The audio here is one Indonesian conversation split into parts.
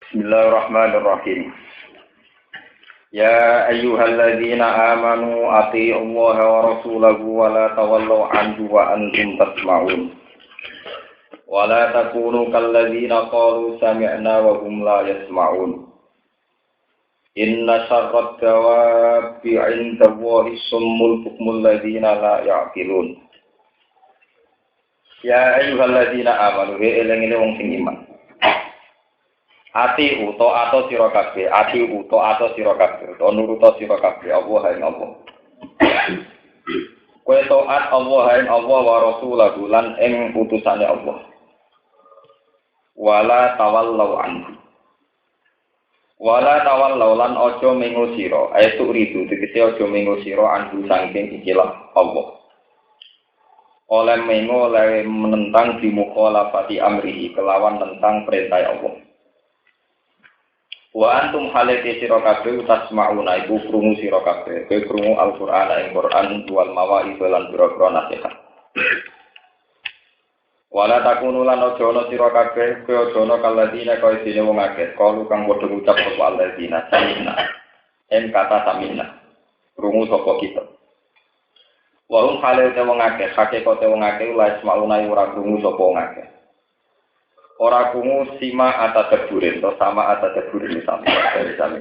Bismillahirrahmanirrahim. Ya ayyuhalladzina amanu atti'ullaha wa rasulahu wa la tawallaw anhu wa antum tasma'un. Wa la takunu kalladzina qalu sami'na wa hum la yasma'un. Inna syarrad dawabi 'indallahi summul bukmul ladzina la ya'qilun. Ya ayyuhalladzina amanu eling-eling wong sing iman. Ati uto ato sira kabeh, ati uto ato sira kabeh, to nuruta sira kabeh Allah ing Allah. Kowe taat Allah ing Allah wa rasulahu lan ing utusane Allah. Wala tawallau anhu. Wala tawallau lan aja mengo sira, ayat ridu tegese aja mengo sira anhu saking ikilah Allah. Oleh mengo oleh menentang di mukhalafati amrihi kelawan tentang perintah Allah. Wa antum halati sira kabeh tasma'una iku krungu sira kabeh kowe krungu Al-Qur'an ing Qur'an wal mawa'idh lan biro-biro nasihat. Wala takunu lan aja ana sira kabeh kowe aja ana kaladine kaya dene wong akeh kalu kang padha ngucap sapa alladzina samina en kata samina krungu sapa kita. Wa hum halate wong akeh hakikate wong akeh la ismauna ora krungu sapa wong akeh. Ora kungu sima atateburin atau sama atateburin sami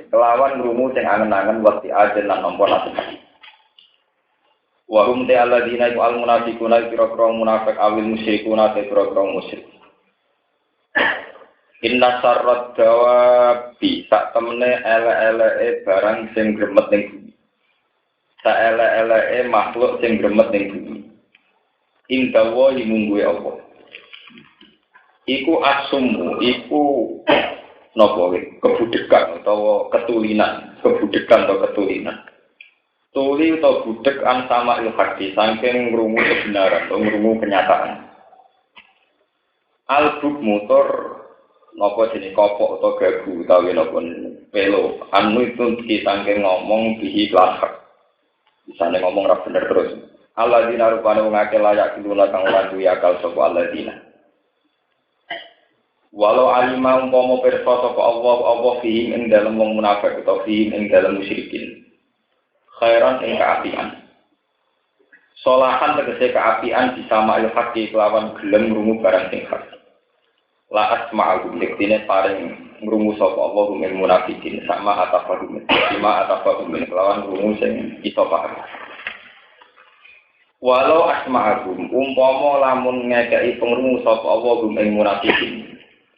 kelawan rumu sing angen-angen wekti ajen lan nampa nasihat. Wa hum ta alladzina al munafiquna kira-kira munafik awil musyrikuna kira-kira musyrik. Inna sarrad dawabi sak temene ele-eleke barang sing gremet ning bumi. Sak ele-eleke makhluk sing gremet ning bumi. Indawa mungguwe Allah. Iku asummu, iku napa kebudekan utawa ketulinan, kebudekan atau ketulinan. Tuli atau budek an sama ilhaqi saking ngrungu kebenaran atau ngrungu kenyataan. Albuk motor napa jenenge kopok atau gagu utawi napa pelo. Anu itu saking ngomong bihi lahak. Bisane ngomong ra bener terus. Alladzina rupane wong akeh layak diluna kang ora duwe akal sapa alladzina. Walau alimah umpama pirsa sapa Allah fihi ing dalem wong munafik utawa fihi ing dalem musyrikin. Khairan ing kaapian. Solahan tegese kaapian disama haqi kelawan gelem ngrungu barang sing hak. La asma'u diktine paring ngrungu sapa Allah ing munafikin sama atafahum. Sima atafahum kelawan ngrungu sing iso paham. Walau asma'u umpama lamun ngekeki pengrungu sapa Allah ing munafikin.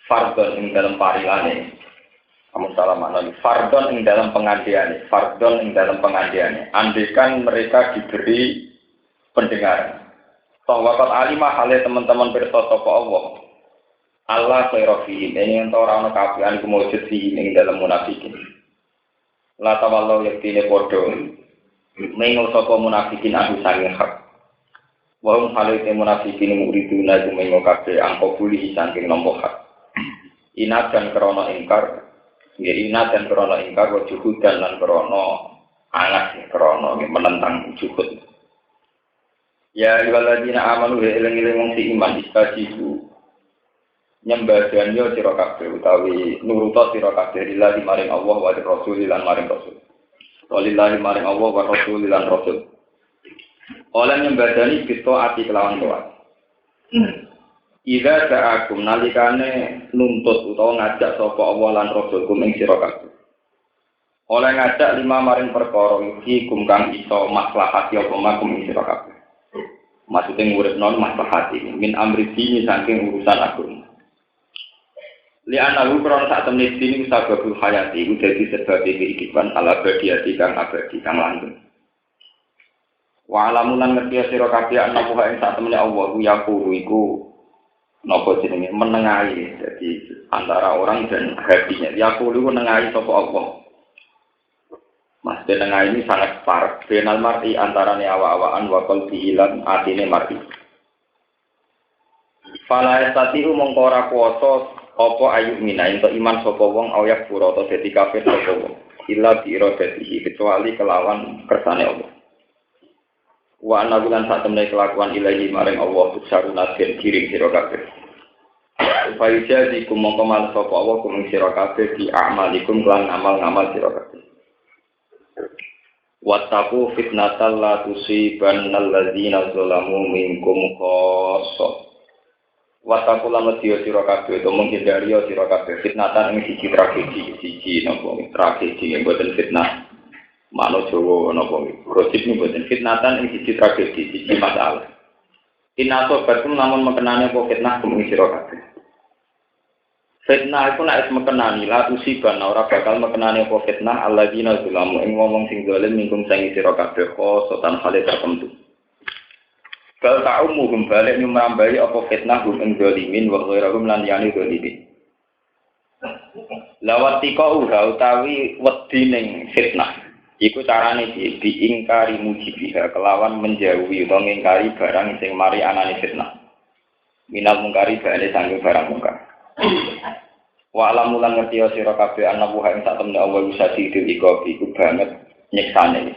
Fardon ing dalam parilane, kamu salah makna. Fardon ing dalam pengandiane, fardon ing dalam pengandiane. Andikan mereka diberi pendengaran. Tawakal alimah hale teman-teman pirsa sapa Allah. Allah khairofi ini ento ora ana kafian kumujud fi ing dalam munafikin. La tawallau yaktine padha mengo sapa munafikin aku sange hak. Wa hum halate munafikin muriduna mengo kabeh angko buli saking nompo hak. Inat dan krono ingkar, inat dan krono ingkar, wujud dan krono anak krono menentang wujud. Ya ibaladina amanu eling-eling wong si iman istajibu nyembah yo sira kabeh utawi nuruta sira kabeh lillahi maring Allah wa rasul lan maring rasul. Walillahi maring Allah wa rasul lan rasul. Oleh nyembadani kita ati kelawan doa. Ida ja'akum nalikane nuntut utawa ngajak sapa Allah lan Rasulkum ing sira kabeh. Oleh ngajak 5 maring perkara iki kang iso maslahati apa makum ing sira kabeh. Maksude nguripno maslahati min amri dini saking urusan agama. Li analu kron sak temne dini sababul hayati iku dadi sebab kehidupan ala abadiyati kang abadi kang langgeng. Wa alamulan ngerti sira kabeh ana pokoke ing sak temne Allah ku yaqulu iku napa jenenge menengahi jadi antara orang dan hatinya. Ya kulo menengahi sapa Allah. Mas menengahi ini sangat parah. Benal mar'i antara awa-awaan wa qalbi lan atine mar'i. Fala estatihu mongko ora kuwasa apa ayu mina ento iman sapa wong ayak pura ta dadi kafir sapa wong. Illa bi iradatihi kecuali kelawan kersane Allah. Wa ana bulan sak temne kelakuan ilahi maring Allah saruna den kiring sira kabeh. Faiza dikum mongko mal sapa Allah kum sira kabeh di amalikum lan amal-amal sira kabeh. Wattaqu fitnatal la tusibannal ladzina zalamu minkum khassah. Wattaqu lan medya sira kabeh to menghindari sira kabeh fitnatan ing siji tragedi napa tragedi mboten fitnah. Mano Jawa napa gosip mboten fitnatan ing siji tragedi siji masalah. Inato batum namun mengenani apa fitnah kum sira kabeh. Fitnah itu nek mekenani la usiban ora bakal mekenani apa fitnah alladzina zalamu ing wong sing zalim mingkum sing sira kabeh khosotan hale tertentu. Bal ta'umuhum balik nyumrambai apa fitnah hum ing zalimin wa ghairahum lan yani zalimin. Lawatika utawi wedi ning fitnah. Iku carane diingkari mujibiha kelawan menjauhi utawa ngingkari barang sing mari anane fitnah. Minal mungkari bane sangge barang mungkar. Wa alam lan ngerti sira kabeh ana buha ing sak temne Allah bisa diiku iku banget nyiksane.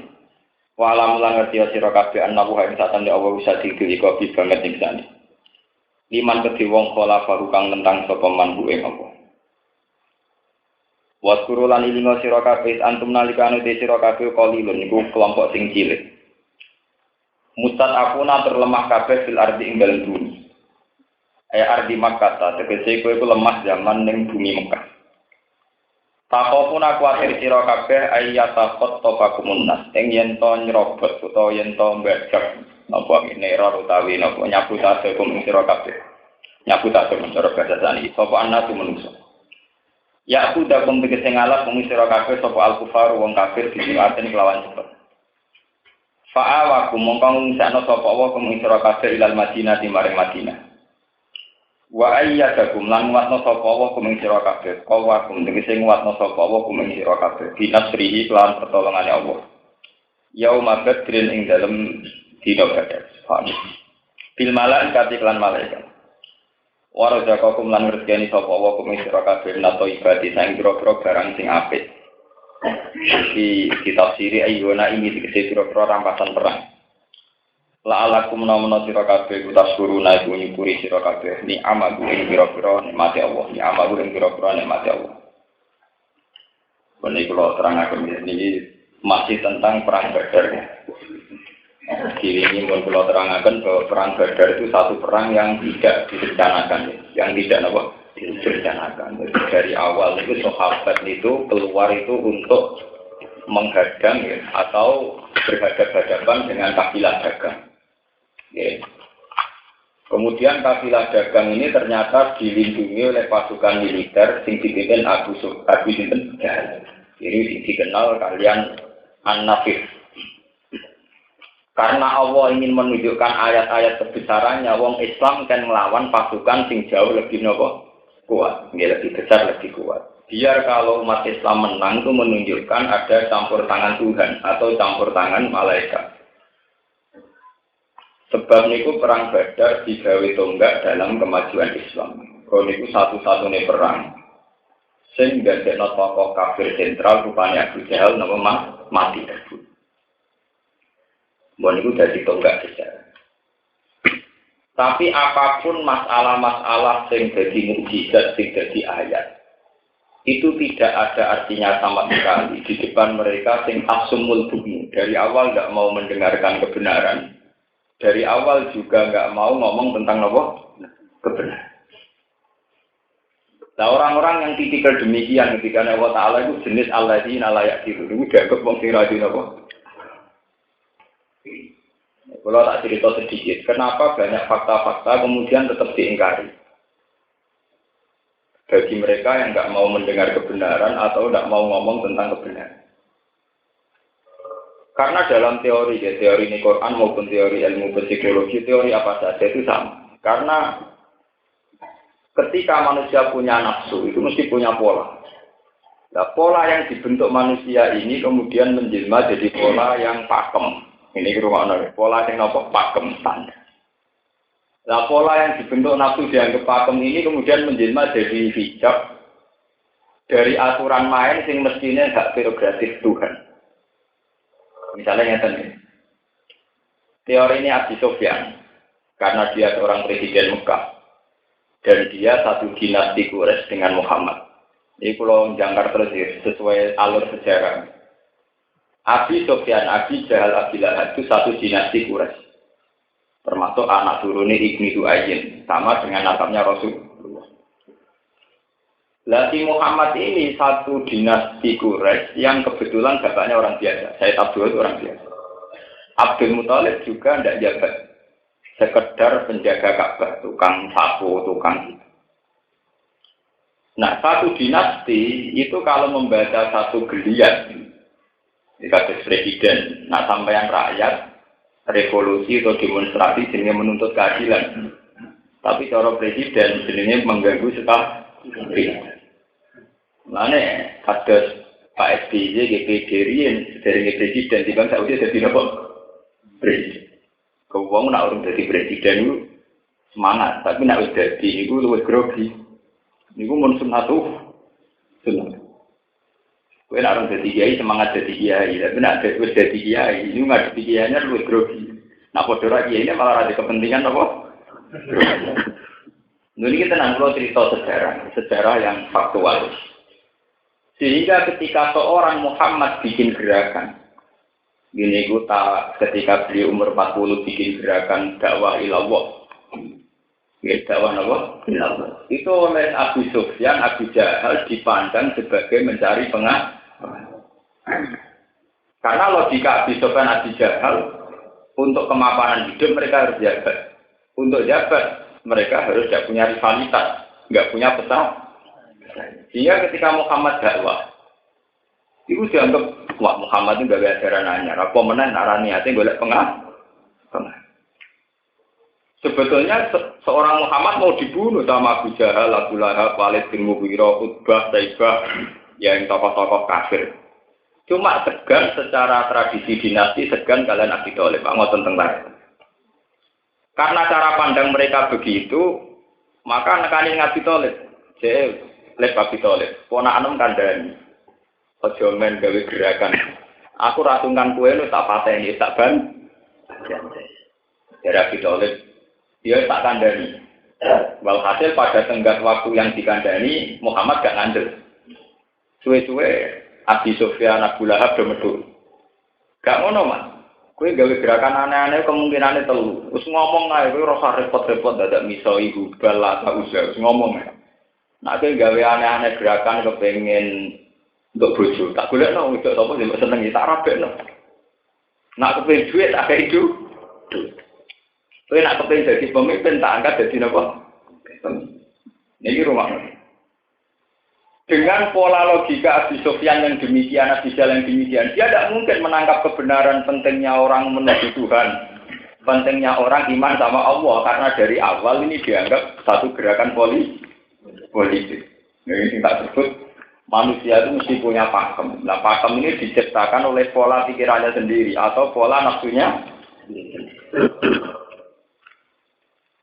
Wa alam lan ngerti sira kabeh ana buha ing sak temne Allah bisa diiku banget nyiksane. Liman kedhi wong khalafa kang tentang sapa man bu ing apa. Waskuru lan ilinga sira kabeh antum nalikane te sira kabeh qalilun niku kelompok sing cilik. Mustad'afuna terlemah kabeh fil ardi ing dalem bumi. Ardi Makkah tegese kowe iku lemah zaman ning bumi Mekah. Takofun aku akhir sira kabeh ayata khotofakumun nas ing yen to nyrobot utawa yen to mbajak napa mineral utawi napa nyapu tase kum sira kabeh. Nyapu tase mencara bahasa sani sapa anak manungsa. Ya aku dak kum tegese ngalap kum sira kabeh sapa al-kufar wong kafir dijuaten kelawan cepet. Fa'awakum mongkon ngusakno sapa wa kum sira kabeh ilal Madinah di maring Madinah. Wa ayyadakum lan watno sapa wa kumeng sira kabeh kawakum tegese watno sapa wa kumeng sira kabeh binasrihi lan pertolongane Allah yauma badrin ing dalem dina badar bil malaikati lan malaikat wa razaqakum lan rezekani sapa wa kumeng sira kabeh nato ibadi sang pira-pira barang sing apik iki ditafsiri ayyuna ini tegese pira-pira rampasan perang. La alakum menawa sira kabeh kutasuruna iku nyukuri sira kabeh ni amagu ing pira-pira nikmate Allah ni amagu ing pira-pira nikmate Allah. Menika kula terangaken ini masih tentang perang Badar. Ini pun kula terangaken bahwa perang Badar itu satu perang yang tidak direncanakan, yang tidak direncanakan. Dari awal itu sahabat itu keluar itu untuk menghadang ya, atau berhadapan dengan kafilah dagang. Ya. Kemudian kafilah dagang ini ternyata dilindungi oleh pasukan militer sing dipimpin Abu Sufyan. Ini dikenal kalian An-Nafir. Karena Allah ingin menunjukkan ayat-ayat kebesarannya, wong Islam kan melawan pasukan sing jauh lebih kuat, lebih besar, lebih kuat. Biar kalau umat Islam menang itu menunjukkan ada campur tangan Tuhan atau campur tangan malaikat. Sebab niku perang Badar digawe tonggak dalam kemajuan Islam. Kalau niku satu-satunya perang sing gandekno tokoh kafir sentral rupanya Abu Jahal nama mati tersebut. Bon niku dadi tonggak sejarah. Tapi apapun masalah-masalah sing dadi mukjizat, sing dadi ayat, itu tidak ada artinya sama sekali di depan mereka sing asumul bumi. Dari awal nggak mau mendengarkan kebenaran. Dari awal juga nggak mau ngomong tentang apa? Kebenaran. Nah orang-orang yang tipikal demikian ketika Allah Ta'ala itu jenis alladzina la ya'qilun. Itu dianggap wong sing ra dina apa? Kalau tak cerita sedikit, kenapa banyak fakta-fakta kemudian tetap diingkari? Bagi mereka yang nggak mau mendengar kebenaran atau nggak mau ngomong tentang kebenaran. Karena dalam teori ini Quran maupun teori ilmu psikologi, teori apa saja itu sama. Karena ketika manusia punya nafsu, itu mesti punya pola. Nah, pola yang dibentuk manusia ini kemudian menjelma jadi pola yang pakem. Ini rumah pola yang nopo pakem standar. Nah, pola yang dibentuk nafsu dianggap pakem ini kemudian menjelma jadi hijab dari aturan main sing mestinya hak prerogatif Tuhan. Misalnya yang teori ini Abi Sufyan, karena dia seorang presiden Mekah. dan dia satu dinasti Quraisy dengan Muhammad. Ini kalau jangkar terus ya, sesuai alur sejarah. Abi Sufyan, Abi Jahal, Abi Lahab itu satu dinasti Quraisy. Termasuk anak turunnya Ibnu Du'ayyin, sama dengan nasabnya Rasulullah. Lati Muhammad ini satu dinasti Quraisy yang kebetulan bapaknya orang biasa. Sayyid Abdul itu orang biasa. Abdul Muthalib juga tidak jabat. Sekedar penjaga Ka'bah, tukang sapu, tukang. Nah, satu dinasti itu kalau membaca satu geliat, dikasih presiden, nah sampai yang rakyat, revolusi atau demonstrasi jenisnya menuntut keadilan. Tapi cara presiden jenisnya mengganggu stabilitas. Mana ada Pak SBY, GPD, dari presiden, di bangsa usia jadi apa? Presiden. Kau nak orang jadi presiden itu semangat, tapi nak jadi itu lebih grogi. Itu monsun satu, senang. Kau nak orang jadi kiai semangat jadi kiai, tapi nak jadi kiai itu nggak jadi kiainya lebih grogi. Nak podora kiai ini malah ada kepentingan apa? Ini kita nanggul cerita sejarah yang faktual. Sehingga ketika seorang Muhammad bikin gerakan, gini ketika beliau umur 40 bikin gerakan dakwah ilallah. Dakwah ilallah. Itu oleh Abu Sufyan, Abu Jahal dipandang sebagai mencari pengalaman. Karena logika Abu Sufyan, Abu Jahal untuk kemapanan hidup mereka harus jabat. Untuk jabat mereka harus tidak punya rivalitas, nggak punya pesan. Sehingga ketika Muhammad dakwah, itu dianggap, wah Muhammad itu gak ada ajaran anyar. Apa menang arah niatnya golek pengah. Sebetulnya seorang Muhammad mau dibunuh sama Abu Jahal, Abu Lahab, Walid bin Mughirah, Utbah, Saibah, yang tokoh-tokoh kafir. Cuma segan secara tradisi dinasti, segan kalian Abi Thalib, ngoten tentang. Karena cara pandang mereka begitu, maka nekani Abi Thalib. Lek Abi Thalib, ponakan kandhani. Aja men gawe gerakan. Aku rasungkan kowe lu tak pateni, tak ban. Dari Abi Thalib, dia tak kandhani. Walhasil pada tenggat waktu yang dikandhani, Muhammad gak ngandel. Suwe-suwe Abi Sufyan, Abu Lahab do metu. Gak ngono, Mas. Kowe gawe gerakan aneh-aneh kemungkinane telu. Wis ngomong ae kowe ora repot-repot dadak miso ibu bal ta usah ngomong ae. Nah, kowe gawe aneh-aneh gerakan kepengin untuk bojo, tak golekno wedok sapa sing seneng tak rabekno. Nak kepengin duit tak kei itu. Kowe nak kepengin dadi pemimpin tak angkat dadi napa? Niki rumah. Dengan pola logika Abi Sufyan yang demikian, Abi Jahal yang demikian, dia tidak mungkin menangkap kebenaran pentingnya orang menuju Tuhan, pentingnya orang iman sama Allah, karena dari awal ini dianggap satu gerakan politik. Ini tak sebut manusia itu mesti punya pakem. Nah, pakem ini diciptakan oleh pola pikirannya sendiri atau pola nafsunya.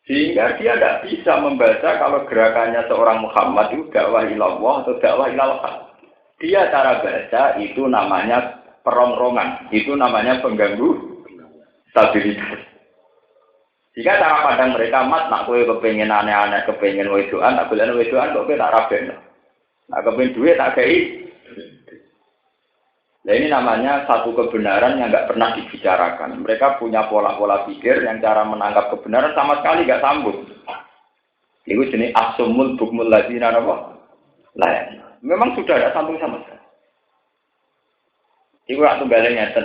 Sehingga dia tidak bisa membaca kalau gerakannya seorang Muhammad itu dakwah ilallah atau dakwah ilallah. Dia cara baca itu namanya perongrongan, itu namanya pengganggu stabilitas. Jika cara pandang mereka nak kowe kepengen aneh-aneh, kepengen wedoan, tak boleh wedoan kok kowe tak rabekno. Nak kepengen duit tak kei. Nah, ini namanya satu kebenaran yang nggak pernah dibicarakan. Mereka punya pola-pola pikir yang cara menangkap kebenaran sama sekali nggak sambung. Itu jenis asumul bukmul ladina apa? Lain. Memang sudah ada sambung sama sekali. Itu waktu balik nyata.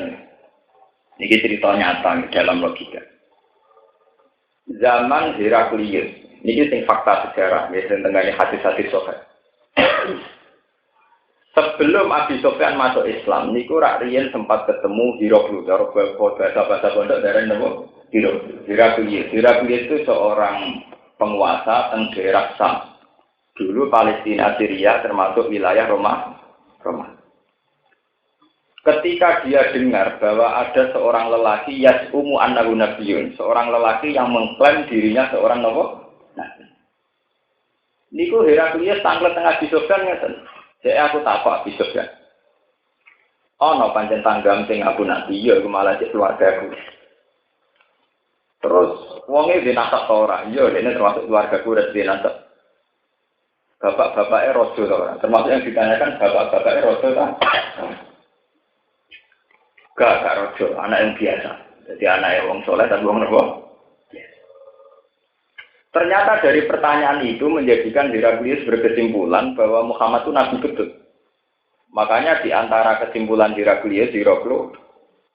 Ini cerita nyata dalam logika. Zaman Heraklius. Ini sing fakta sejarah. Biasanya tengahnya hadis-hadis sohail. Sebelum Abi Sufyan masuk Islam, niku rak riyen sempat ketemu Hiroklu, cara bahasa pondok dari nama Heraklius. Heraklius itu seorang penguasa teng daerah Sam. Dulu Palestina, Syria termasuk wilayah Roma. Ketika dia dengar bahwa ada seorang lelaki yas'umu annahu nabiyyun, seorang lelaki yang mengklaim dirinya seorang nabi. Niku Heraklius tanglet tengah Abi Sufyan ngeten. Saya aku takut Abi Sufyan. No pancen tanggam sing aku nabi ya malah cek keluarga aku. Terus wonge dinasab ora? Iya, dene termasuk keluarga aku wis dinasab. bapak-bapaknya rojo termasuk yang ditanyakan bapak-bapaknya rojo tak? Gak rojo, anak yang biasa. Jadi anak yang wong soleh dan wong nopo. Ternyata dari pertanyaan itu menjadikan Heraklius berkesimpulan bahwa Muhammad itu nabi betul. Makanya di antara kesimpulan Heraklius,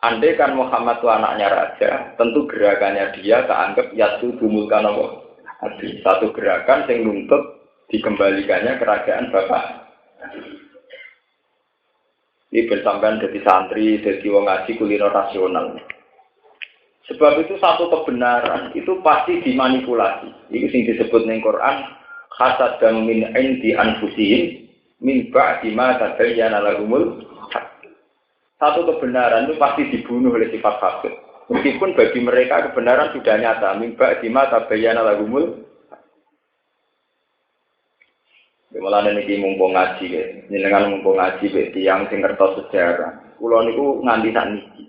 andai kan Muhammad itu anaknya raja, tentu gerakannya dia keanggap yaitu dumulkan apa? Satu gerakan yang nuntut dikembalikannya kerajaan bapak. Ini bersamaan dari santri, dari wong ngaji kuliner rasional. Sebab itu satu kebenaran itu pasti dimanipulasi. Itu yang disebut di Quran hasadam min indi anfusihim min ba'di ma tabayyana lahumul haq. Satu kebenaran itu pasti dibunuh oleh sifat hasad. Meskipun bagi mereka kebenaran sudah nyata min ba'di ma tabayyana lahumul haq. Mulane niki mumpung ngaji, jenengan mumpung ngaji tiyang sing ngertos sejarah. Kula niku nganti sakniki.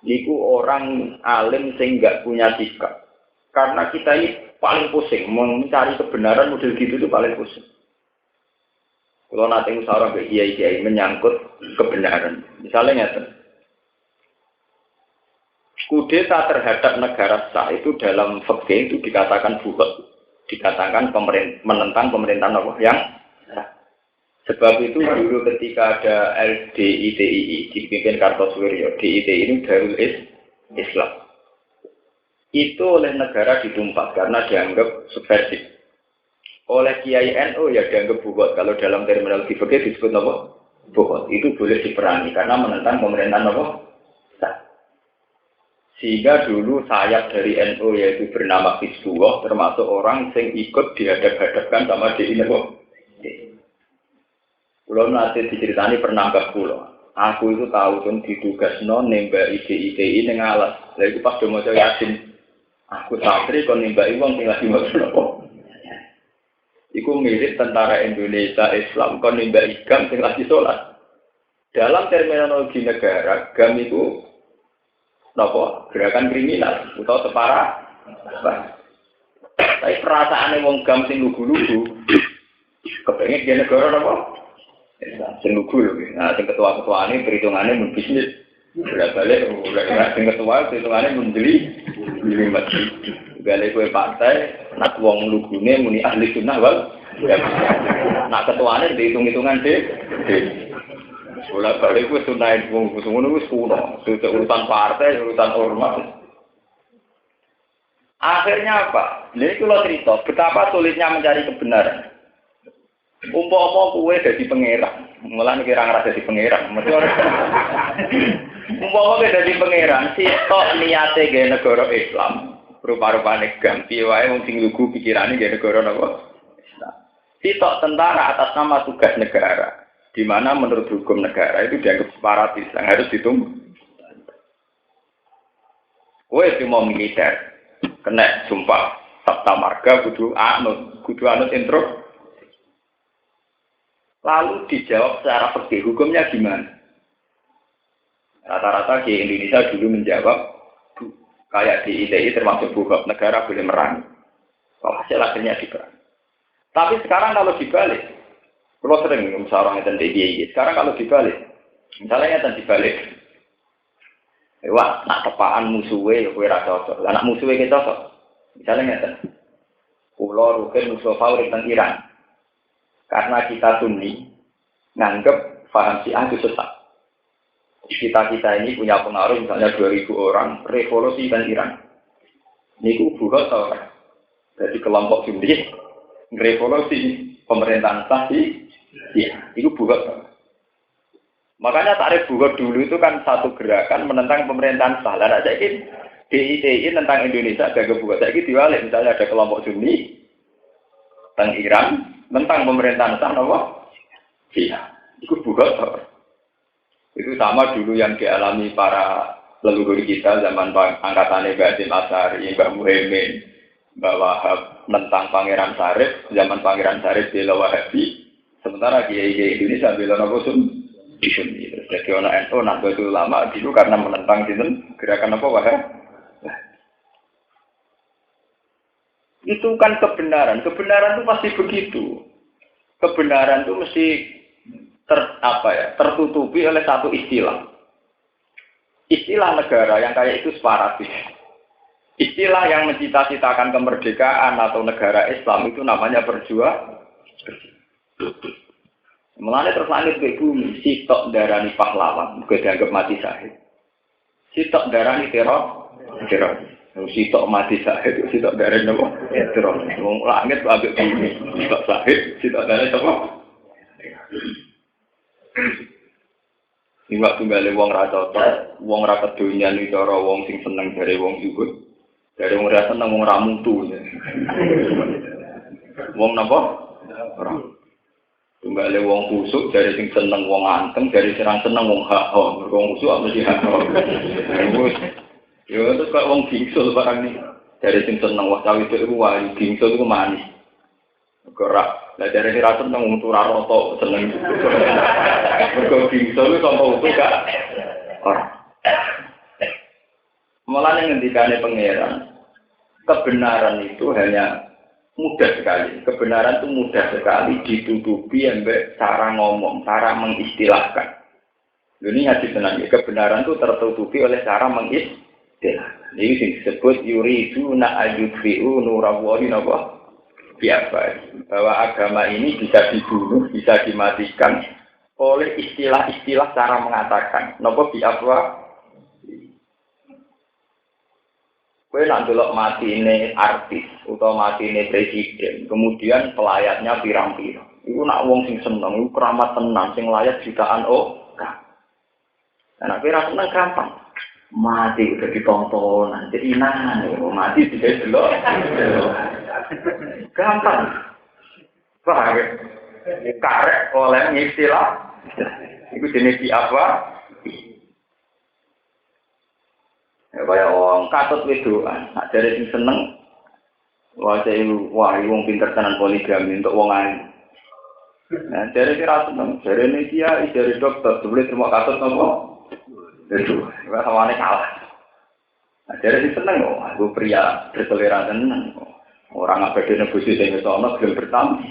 Niku orang alim sing enggak punya sikap. Karena kita ini paling pusing mencari kebenaran model gitu itu paling pusing. Kalau nanti musyawarah ke kiai menyangkut kebenaran, misalnya ngeten. Kudeta terhadap negara sah itu dalam fikih itu dikatakan buhut, dikatakan menentang pemerintahan Allah yang sah. Sebab itu dulu ketika ada LDITII dipimpin Kartosuwiryo, DITI ini Darul Islam. Itu oleh negara ditumpas karena dianggap subversif. Oleh Kiai NU ya dianggap buhot. Kalau dalam terminologi fikih disebut apa? Buhot. Itu boleh diperangi karena menentang pemerintahan apa? Sah. Sehingga dulu sayap dari NU yaitu bernama Hizbullah termasuk orang yang ikut dihadap-hadapkan sama DITI. Kulo nanti diceritani pernah ke kulo. Aku itu tahu kan ditugasno nembak ITI ning alas. Lha iku pas do maca Yasin. Aku santri kon nembaki wong sing lagi maca apa. Iku mirip tentara Indonesia Islam kon nembak igam sing lagi salat. Dalam terminologi negara, GAM itu napa? Gerakan kriminal utawa separa. Tapi perasaane wong GAM sing lugu-lugu kepengin dia negara napa? Sing lugu lho. Nah, sing ketua-ketua ini perhitungannya mun bisnis. Bolak-balik, sing ketua perhitungannya mun beli masjid. Balik kowe partai, nak wong lugune muni ahli sunnah wal. Nak ketuane dihitung-hitungan dhewe. Bolak-balik kowe sunnahe wong ngono wis kuno. Urusan partai, urusan ormas. Akhirnya apa? Jadi kalau cerita betapa sulitnya mencari kebenaran. Umpama kowe dadi pangeran, mulane kira ngrasa dadi pangeran. Umpama kowe dadi pangeran, sitok niate gawe negara Islam, rupa-rupane ganti wae wong sing lugu pikirane gawe negara napa? Islam. Sitok tentara atas nama tugas negara, di mana menurut hukum negara itu dianggap separatis, yang harus ditunggu. Kowe cuma militer, kena sumpah sabta marga kudu anut intro. Lalu dijawab secara fikih hukumnya gimana? Rata-rata di Indonesia dulu menjawab kayak di ITI termasuk buhot negara boleh merangi. Kalau hasil akhirnya diperangi. Tapi sekarang kalau dibalik, kalau sering musyawarah dan DIY, sekarang kalau dibalik, misalnya dan dibalik, wah nak tepaan musuhnya kowe ra cocok. Lah nak musuhnya kita cocok. Misalnya ngeten. Pulau Rukin musuh favorit teng Iran. Karena kita Sunni nganggep paham Syiah itu sesat. Kita ini punya pengaruh misalnya 2.000 orang revolusi dan Iran. Niku buhot tau kan? Jadi kelompok Sunni revolusi pemerintahan Syiah. Iya, itu buhot. Makanya tarif buhot dulu itu kan satu gerakan menentang pemerintahan Syiah. Lah saiki DITI tentang Indonesia jaga buhot. Saiki diwalik misalnya ada kelompok Sunni tentang Iran tentang pemerintahan Syiah. Iya, itu buhot. Itu sama dulu yang dialami para leluhur kita zaman angkatan Mbah Hasyim Asy'ari, Mbah Muhaimin, Mbah Wahab tentang Pangeran Syarif, zaman Pangeran Syarif bela Wahabi, sementara kiai Indonesia bela Nabi Sunni. Jadi orang NU Nahdlatul Ulama dulu karena menentang sinten gerakan apa Wahab. Itu kan kebenaran itu pasti begitu. kebenaran itu mesti tertutupi oleh satu istilah. Istilah negara yang kayak itu separatis. Istilah yang mencita-citakan kemerdekaan atau negara Islam itu namanya berjuang. Mulane terus langit ke bumi, sitok darani pahlawan, juga dianggap mati syahid. Sitok darani teror. Sitok mati syahid, sitok darani apa? Teror. Wong langit ambek bumi, sitok syahid, sitok darani apa? Ini waktu tunggal wong ra cocok, wong ra kedonya ni cara wong sing seneng dari wong zuhud. Dari wong ra seneng wong ra mutu. Wong napa? Ora. Tunggal wong kusuk dari sing seneng wong anteng, dari sing seneng wong hak. Wong kusuk mesti hak. Yo terus kok wong bingsul barang ni. Dari sing seneng wong cawe itu wae bingsul iku manis. Ora. Lah dari ra seneng wong ora rata seneng. Mergo bingsul iku tanpa utuh gak. Ora. Mulane ngendikane pangeran, kebenaran itu hanya mudah sekali. Kebenaran itu mudah sekali ditutupi ambek cara ngomong, cara mengistilahkan. Ini hadis tenang ya. Kebenaran itu tertutupi oleh cara mengistilahkan. Ini disebut yuriduna ayyudfi'u nurallahi napa? Biasa. Bahwa agama ini bisa dibunuh, bisa dimatikan oleh istilah-istilah cara mengatakan. Napa biasa? Kowe nak delok matine artis utawa matine presiden, kemudian pelayatnya pirang-pirang. Iku nak wong sing seneng, iku keramat tenan sing layak jutaan kan. Nah, kira seneng gampang. Mati udah ditonton, jadi nah, mati bisa delok. Gampang. Paham ya? Karek oleh istilah. Iku jenis apa? Ya kaya wong katut wedoan, nek jare sing seneng wah wong pinter tenan poligami untuk wong alim. Nah, jare kira seneng, jare dia jare dokter, boleh terima katut nopo? Itu, wah sawane kalah. Nah, jare sing seneng kok, aku pria berselera tenan. Orang abadi nebusi sing sono gelem bertam.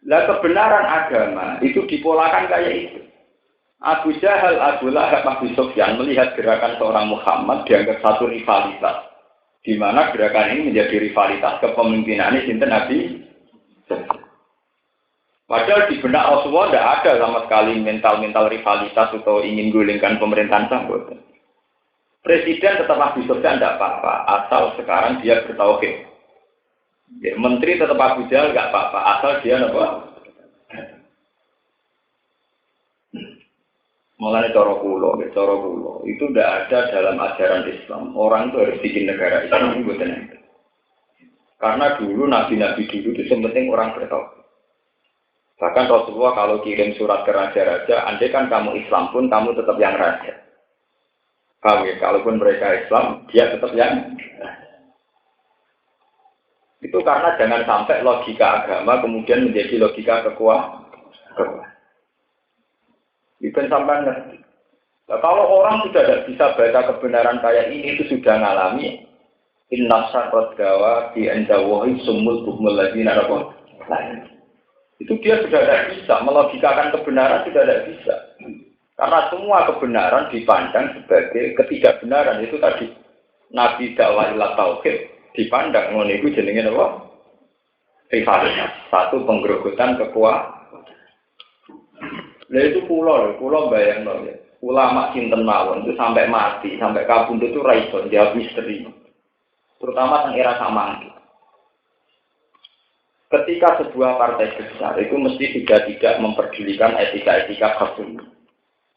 Lah kebenaran agama itu dipolakan kayak itu. Abu Jahal, Abu Lahab, Abu Sufyan melihat gerakan seorang Muhammad dianggap satu rivalitas. Di mana gerakan ini menjadi rivalitas kepemimpinan sinten Nabi. Padahal di benak Rasulullah tidak ada sama sekali mental rivalitas atau ingin gulingkan pemerintahan sambut. Presiden tetap Abu Sufyan tidak apa-apa, asal sekarang dia bertauhid. Ya, menteri tetap Abu Jahal tidak apa-apa, asal dia apa? Mulai cara kulo itu tidak ada dalam ajaran Islam. Orang itu harus bikin negara Islam ini bukan itu. Karena dulu nabi-nabi dulu itu penting orang bertauhid. Bahkan Rasulullah kalau kirim surat ke raja-raja, andai kan kamu Islam pun kamu tetap yang raja. Paham ya? Kalaupun mereka Islam, dia tetap yang itu karena jangan sampai logika agama kemudian menjadi logika kekuasaan. Itu sampai ngerti. Nah, kalau orang sudah tidak bisa baca kebenaran kayak ini, itu sudah ngalami inna syarrat dawa bi andawahi sumul bukmul ladina rabbah. Itu dia sudah tidak bisa melogikakan kebenaran, sudah tidak bisa. Karena semua kebenaran dipandang sebagai ketidakbenaran. Itu tadi Nabi dakwah ila tauhid dipandang ngono iku jenenge apa? Rivalitas. Satu penggerogotan kekuasaan. Nah itu pulau bayang ya. Ulama sinten mawon itu sampai mati, sampai kabundut itu raison jawab misteri. Terutama tentang era Samangke. Ketika sebuah partai besar itu mesti sudah tidak memperdulikan etika-etika kabundut.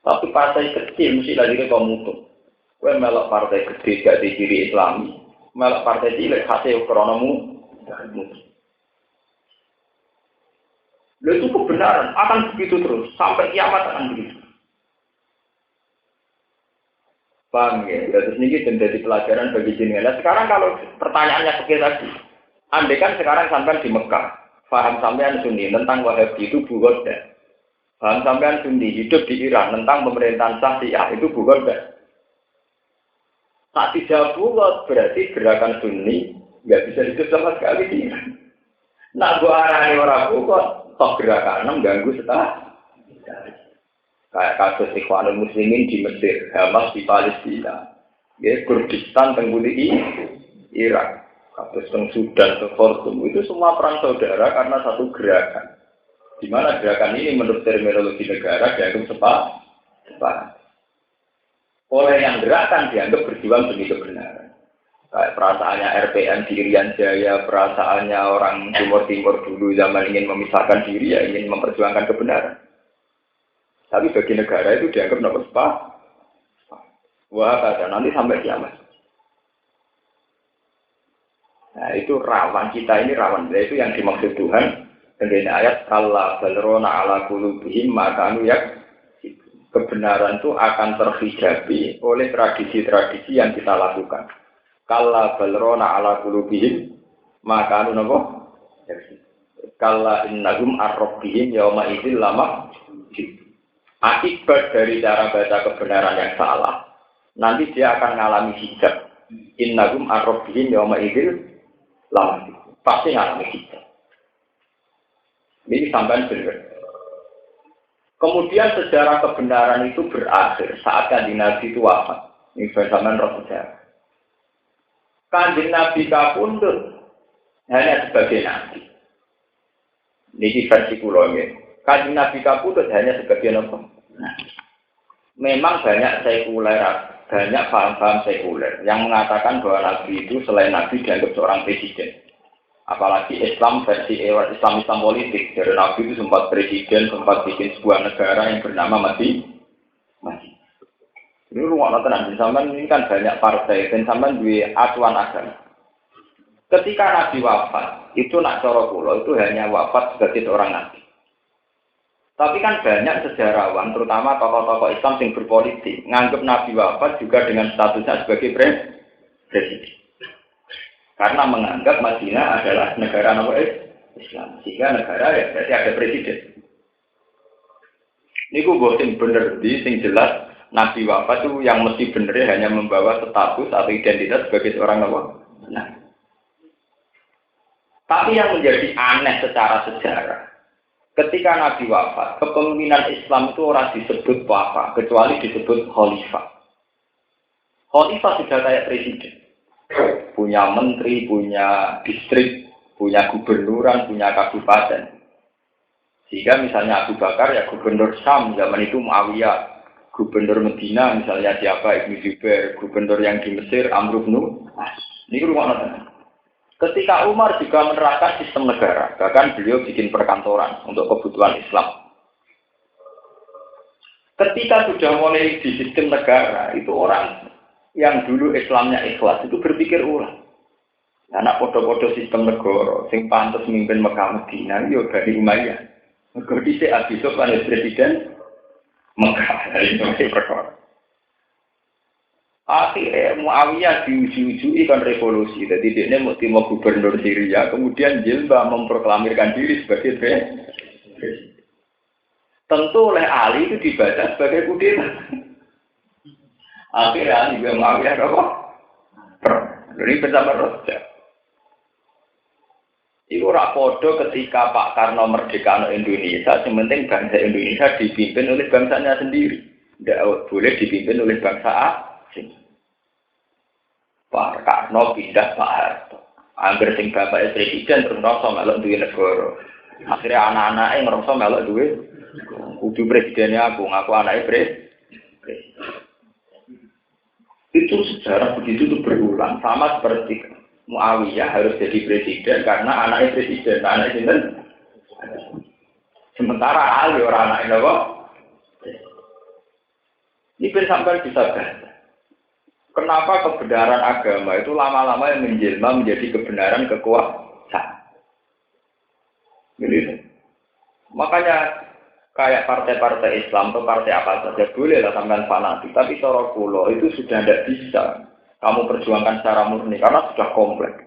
Tapi partai kecil mesti lagi komutum. Kowe melok partai gede gak di ciri Islami, melok partai cilik hasil kronomu. Itu kebenaran akan begitu terus sampai kiamat akan begitu. Paham ya? Terus ini menjadi pelajaran bagi jenengan. Sekarang kalau pertanyaannya seperti tadi, andai kan sekarang sampai di Mekah, paham sampean Sunni tentang Wahabi itu bugoda. Paham sampean Sunni hidup di Iran tentang pemerintahan Syiah itu bugoda. Tak tidak bugot berarti gerakan Sunni nggak bisa hidup sama sekali di Iran. Nak gua arani ora kok tok gerakan ganggu setengah. Kayak kasus Ikhwanul Muslimin di Mesir, Hamas di Palestina, ya Kurdistan tengguli Irak, kasus teng Sudan, teng Khartoum, itu semua perang saudara karena satu gerakan. Di mana gerakan ini menurut terminologi negara dianggap sepakat. Oleh yang gerakan dianggap berjuang demi kebenaran. Kayak perasaannya RPN di Irian Jaya, perasaannya orang Timur dulu zaman ingin memisahkan diri, ya ingin memperjuangkan kebenaran. Tapi bagi negara itu dianggap nomor sepakat. Wah, kata nanti sampai kiamat. Nah, itu rawan kita ini rawan. Itu yang dimaksud Tuhan dengan ayat kalla balrona ala qulubihim makanu yak. Kebenaran itu akan terhijabi oleh tradisi-tradisi yang kita lakukan. Kalla balrona ala qulubihim makanu napa? Kalla innahum ar-rabbihim yauma idzil lama. Akibat dari cara baca kebenaran yang salah, nanti dia akan mengalami hijab. Innahum ar-rabbihim yauma idzil lama. Pasti mengalami hijab. Ini sampai benar. Kemudian sejarah kebenaran itu berakhir saat Kanjeng Nabi itu wafat. Ini zaman roh sejarah. Kanjeng Nabi kapundhut hanya sebagai nabi. Ini versi kula nggih. Kanjeng Nabi kapundhut hanya sebagai apa? Nah, memang banyak sekuler, banyak paham-paham sekuler yang mengatakan bahwa Nabi itu selain Nabi dianggap seorang presiden. Apalagi Islam versi Islam politik. Dari Nabi itu sempat presiden, sempat bikin sebuah negara yang bernama Masih. Ini rumah tenang. Sampai ini kan banyak partai dan sampai dua acuan agama. Ketika Nabi wafat, itu nak cara kula itu hanya wafat sebagai seorang Nabi. Tapi kan banyak sejarawan, terutama tokoh-tokoh Islam yang berpolitik, nganggap Nabi wafat juga dengan statusnya sebagai presiden. Karena menganggap Madinah adalah negara Islam, sehingga negara ya berarti ada presiden. Ini gue bosen bener di, sing jelas Nabi wafat itu yang mesti bener hanya membawa status atau identitas sebagai seorang Nabi. Nah, tapi yang menjadi aneh secara sejarah. Ketika Nabi wafat, kepemimpinan Islam itu orang disebut apa, kecuali disebut khalifah. Khalifah sudah kayak presiden. Punya menteri, punya distrik, punya gubernuran, punya kabupaten. Sehingga misalnya Abu Bakar ya gubernur Syam, zaman itu Muawiyah. Gubernur Medina misalnya siapa, Ibnu Zubair. Gubernur yang di Mesir, Amr bin As. Ini rumah nonton. Ketika Umar juga menerapkan sistem negara, bahkan beliau bikin perkantoran untuk kebutuhan Islam. Ketika sudah mulai di sistem negara, itu orang yang dulu Islamnya ikhlas itu berpikir ulang. Anak podo-podo sistem negara, sing pantas memimpin Mekah Medina, yo Bani Umayyah. Mergo dhisik Abi Sufyan presiden Mekah dari perkara. Akhirnya Muawiyah diuji-uji kan revolusi. Jadi dia mau timur gubernur Syria, kemudian Jilbah memproklamirkan diri sebagai presiden. Tentu oleh Ali itu dibaca sebagai kudeta. Akhirnya Ali juga Muawiyah apa? Ini bersama Raja. Itu rapodo ketika Pak Karno merdeka Indonesia, sementing bangsa Indonesia dipimpin oleh bangsanya sendiri. Tidak boleh dipimpin oleh bangsa asing. Pak Karno pindah Pak Harto. Angger sing bapak presiden terus ngerasa melok duwe negara. Akhirnya anak-anaknya ngerasa melok duwe kudu presidennya aku, ngaku anaknya presiden. Itu sejarah begitu itu berulang. Sama seperti Muawiyah harus jadi presiden karena anaknya presiden. Anaknya presiden. Sementara Ali orang anaknya apa? Ini sampai bisa baca. Kenapa kebenaran agama itu lama-lama yang menjelma menjadi kebenaran kekuasaan? Gitu. Makanya kayak partai-partai Islam atau partai apa saja boleh lah sampai fanatik, tapi cara kula itu sudah tidak bisa kamu perjuangkan secara murni karena sudah kompleks.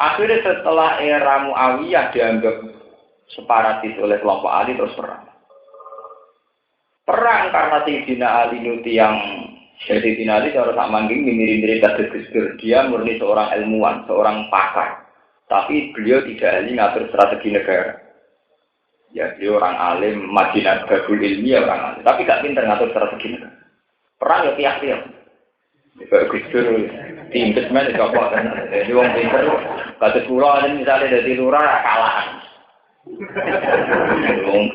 Akhirnya setelah era Muawiyah dianggap separatis oleh kelompok Ali terus perang. Perang karena Sayyidina Ali nuti yang Sayyidina Ali seorang tak mangging mirip-mirip kados Gus Dur. Dia murni seorang ilmuwan, seorang pakar. Tapi beliau tidak ahli ngatur strategi negara. Ya, beliau orang alim, Madinah Babul Ilmi ya orang alim. Tapi gak pintar ngatur strategi negara. Perang ya tiap-tiap. Kayak Gusdur, investment itu apa kan? Jadi orang pintar, kata pulau ada misalnya dari lurah kalah.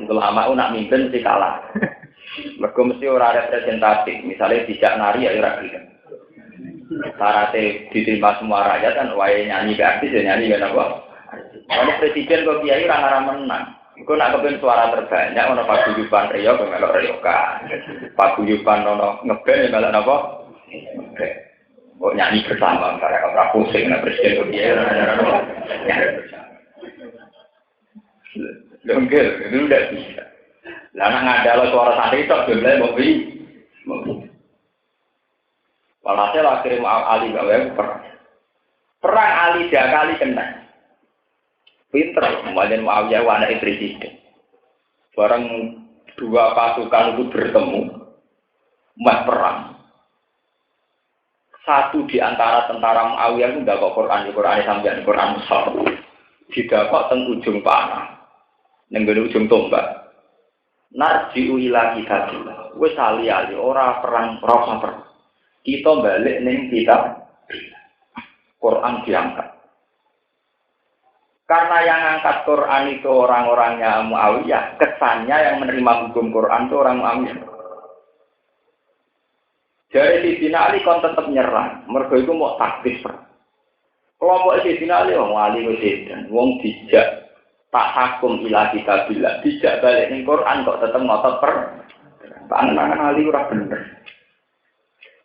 Ulama nak mimpin sih kalah. Mereka mesti orang representatif. Misalnya tidak nari ya orang gitu. Syaratnya diterima semua rakyat kan, wae nyanyi ke artis ya nyanyi kan apa? Kalau presiden kok kiai orang menang, itu nak kepen suara terbanyak, ono paguyuban Rio kemelok Rioka, paguyuban ono ngebel melok apa? Ngebel. Kok nyanyi bersama, karena orang pusing, nah presiden kok kiai orang nyanyi bersama. Lengkel, itu udah bisa. Lalu ngadalah suara santri itu sebenarnya mau beli. Walhasil akhirnya Ali gawe perang Ali 2 kali kena. Pinter, kemudian Muawiyah anak presiden. Barang 2 pasukan itu bertemu, mas perang. Satu di antara tentara Muawiyah itu tidak kok Quran sampai Quran besar. Tidak kok teng ujung panah, nenggone ujung tombak. Narji'u ila kitabillah. Wis ali-ali ora perang rasa perang. Kita balik ning kitab Quran diangkat. Karena yang angkat Quran itu orang-orangnya Muawiyah, kesannya yang menerima hukum Quran itu orang Muawiyah. Jadi di Sayyidina Ali kon tetap nyerang, mergo iku mau taktis perang. Kelompok Sayyidina Ali wong wali wisidan, wong dijak tak hakum ila kitabillah, dijak balik ning Quran kok tetep ngotot perang. Tangan Ali ora bener.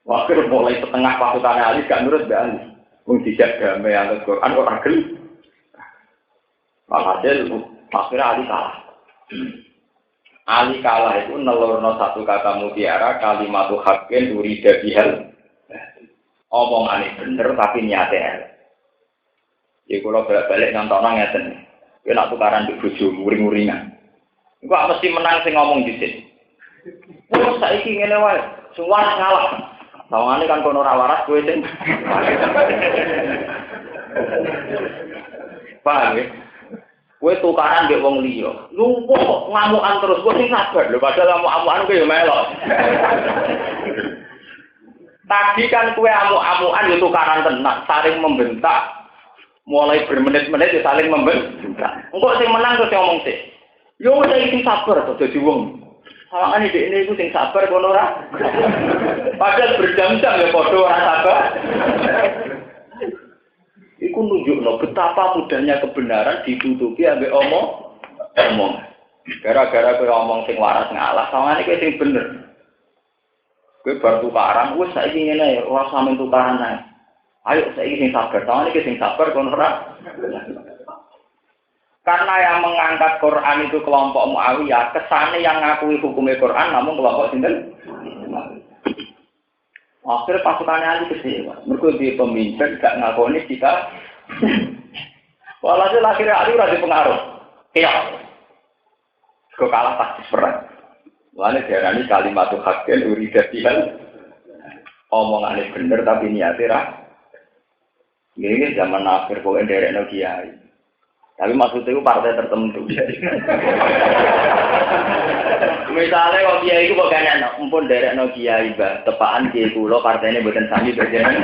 Waktu mulai setengah pasukan Ali gak nurut gak Ali. Wong dijak damai anut Quran ora gelem. Walhasil akhirnya Ali kalah. Ali kalah itu nelurno satu kata mutiara kalimatu haqqin urida bihal. Omongane bener tapi niate elek. Ya kula balik nonton ngeten. Kowe nak tukaran mbek bojomu uring-uringan. Iku mesti menang sing ngomong dhisik. Wes saiki ngene wae, semua ngalah. Sawangane kan kono ora waras kowe sing. Paham ya? Kowe tukaran mbek wong liya. Lu kok ngamukan terus kowe sing sabar lho padahal amuk-amukan kowe yo melok. Tadi kan kowe amuk-amukan yo tukaran tenan, saling membentak. Mulai bermenit-menit ya saling membentak. Engko sing menang terus ngomong sih. Yo wis iki sabar to dadi wong. Sawangane dhek ini iku sing sabar kono ora. Padahal berjam-jam ya padha ora sabar. Iku nunjukno betapa mudahnya kebenaran ditutupi ambek omong. Gara-gara kowe omong sing waras ngalah, sawangane kowe sing bener. Kowe bar tukaran, wis saiki ngene ya, ora sampe tukaran ae. Ayo saiki sing sabar, sawangane kowe sing sabar kono ora. Karena yang mengangkat Quran itu kelompok Muawiyah, kesannya yang ngakui hukumnya Quran namun kelompok sinten. Akhirnya pasukannya Ali kecewa. Mereka di pemimpin gak ngakoni kita. Walhasil akhirnya Ali udah dipengaruh. Iya. Kau kalah taktis perang. Lalu diarani kalimatu haqqin urida bihal. Omongannya bener tapi niatnya. Ini zaman akhir kau nderek no kiai. Tapi maksudnya itu partai tertentu. Misalnya kalau kiai itu bukan empun derek no kiai bah tepaan kiai kulo partainya bukan sami berjalan.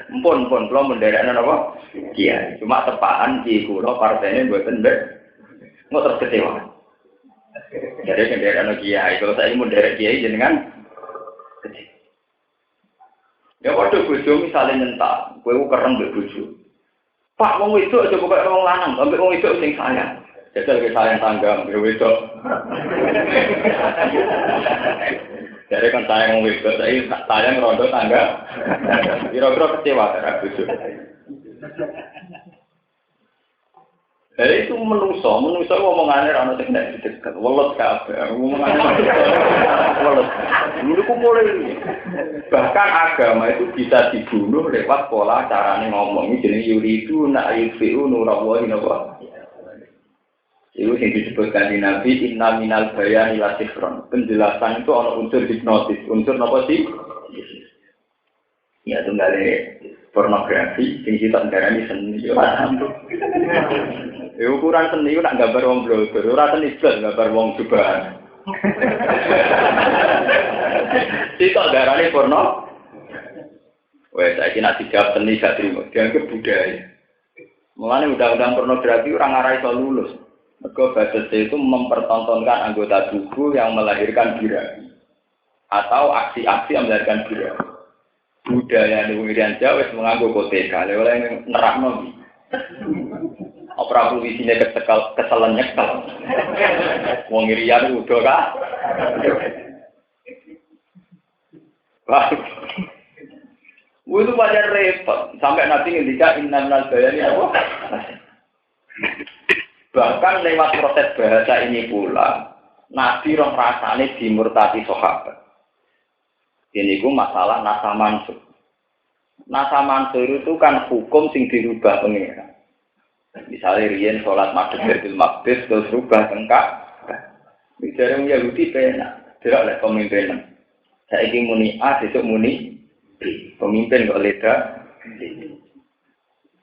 Empun belum menderek no apa kiai. Cuma tepaan kiai kulo partainya bukan ber. Nggak terkecewa. Jadi derek no kiai. Kalau saya mau derek kiai jenengan kecil. Ya waktu bojo misalnya nyentak, gue kereng bojo. Pak, wong wedok aja kok wong lanang, ambek wong wedok sing sayang. Jajal ke sayang tangga, ambek wedok. Jadi kan sayang wong wedok, saya sayang rondo tangga. Kira-kira kecewa karena bojo. Itu menungso ngomongannya rana sing nek dekat. Welet kabeh, ngomongannya welet. Dulu ku mulai. Bahkan agama itu bisa dibunuh lewat pola carane ngomong. Jenenge yuridu na yufiu nurawahi napa. Itu yang disebutkan di Nabi inna minal bayani la sifron. Penjelasan itu ana unsur hipnotis. Unsur napa sih? Ya tunggale pornografi, sing sitok darani seni yo sambung. Ukuran seni ku nak gambar wong blogger, ora seni blas gambar wong cobaan. Sitok darani porno. Wes saiki nek dijawab seni gak trimo, dianggap budaya. Mulane undang-undang pornografi orang ngarai iso lulus. Mergo batas itu mempertontonkan anggota tubuh yang melahirkan birahi atau aksi-aksi yang melahirkan birahi. Budaya di Irian Jawa wis menganggo koteka, lha oleh nerapno. Opera pulisine keselen nyekel. Wong Irian udo ka. Wah. Itu wajar repot. Sampai nanti ngendika innal bayani apa? Bahkan lewat proses bahasa ini pula, Nabi roh rasane dimurtati sahabat. Ini ku masalah nasa mansur. Nasa mansur itu kan hukum sing dirubah pengiran. Misalnya riyen sholat maghrib Baitul Maqdis terus rubah tengkak. Bicara Yahudi penak, tidak oleh pemimpinan. Saiki muni A, besok muni pemimpin kok leda.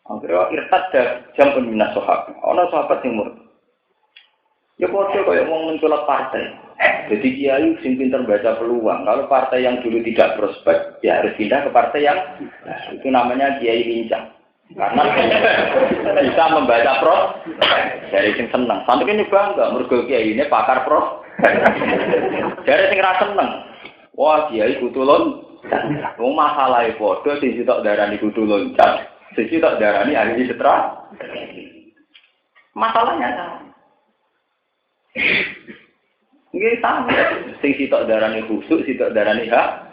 Akhirnya irtad jam peminas sahabat. Ana sahabat sing murtad. Ya padha kaya wong mencolot partai. Jadi kiai sing pinter baca peluang. Kalau partai yang dulu tidak prospek, ya harus pindah ke partai yang itu namanya kiai lincah. Karena bisa membaca dari sing seneng. Sampai ini bangga mergo kiai ini pakar dari sing ra seneng. Wah, kiai kutulun. Wong masalahe padha sing sitok darani kudu loncat, sing sitok darani ahli setra. Masalahnya sama. Nggih sama. Sing sitok darani khusuk, sitok darani hak.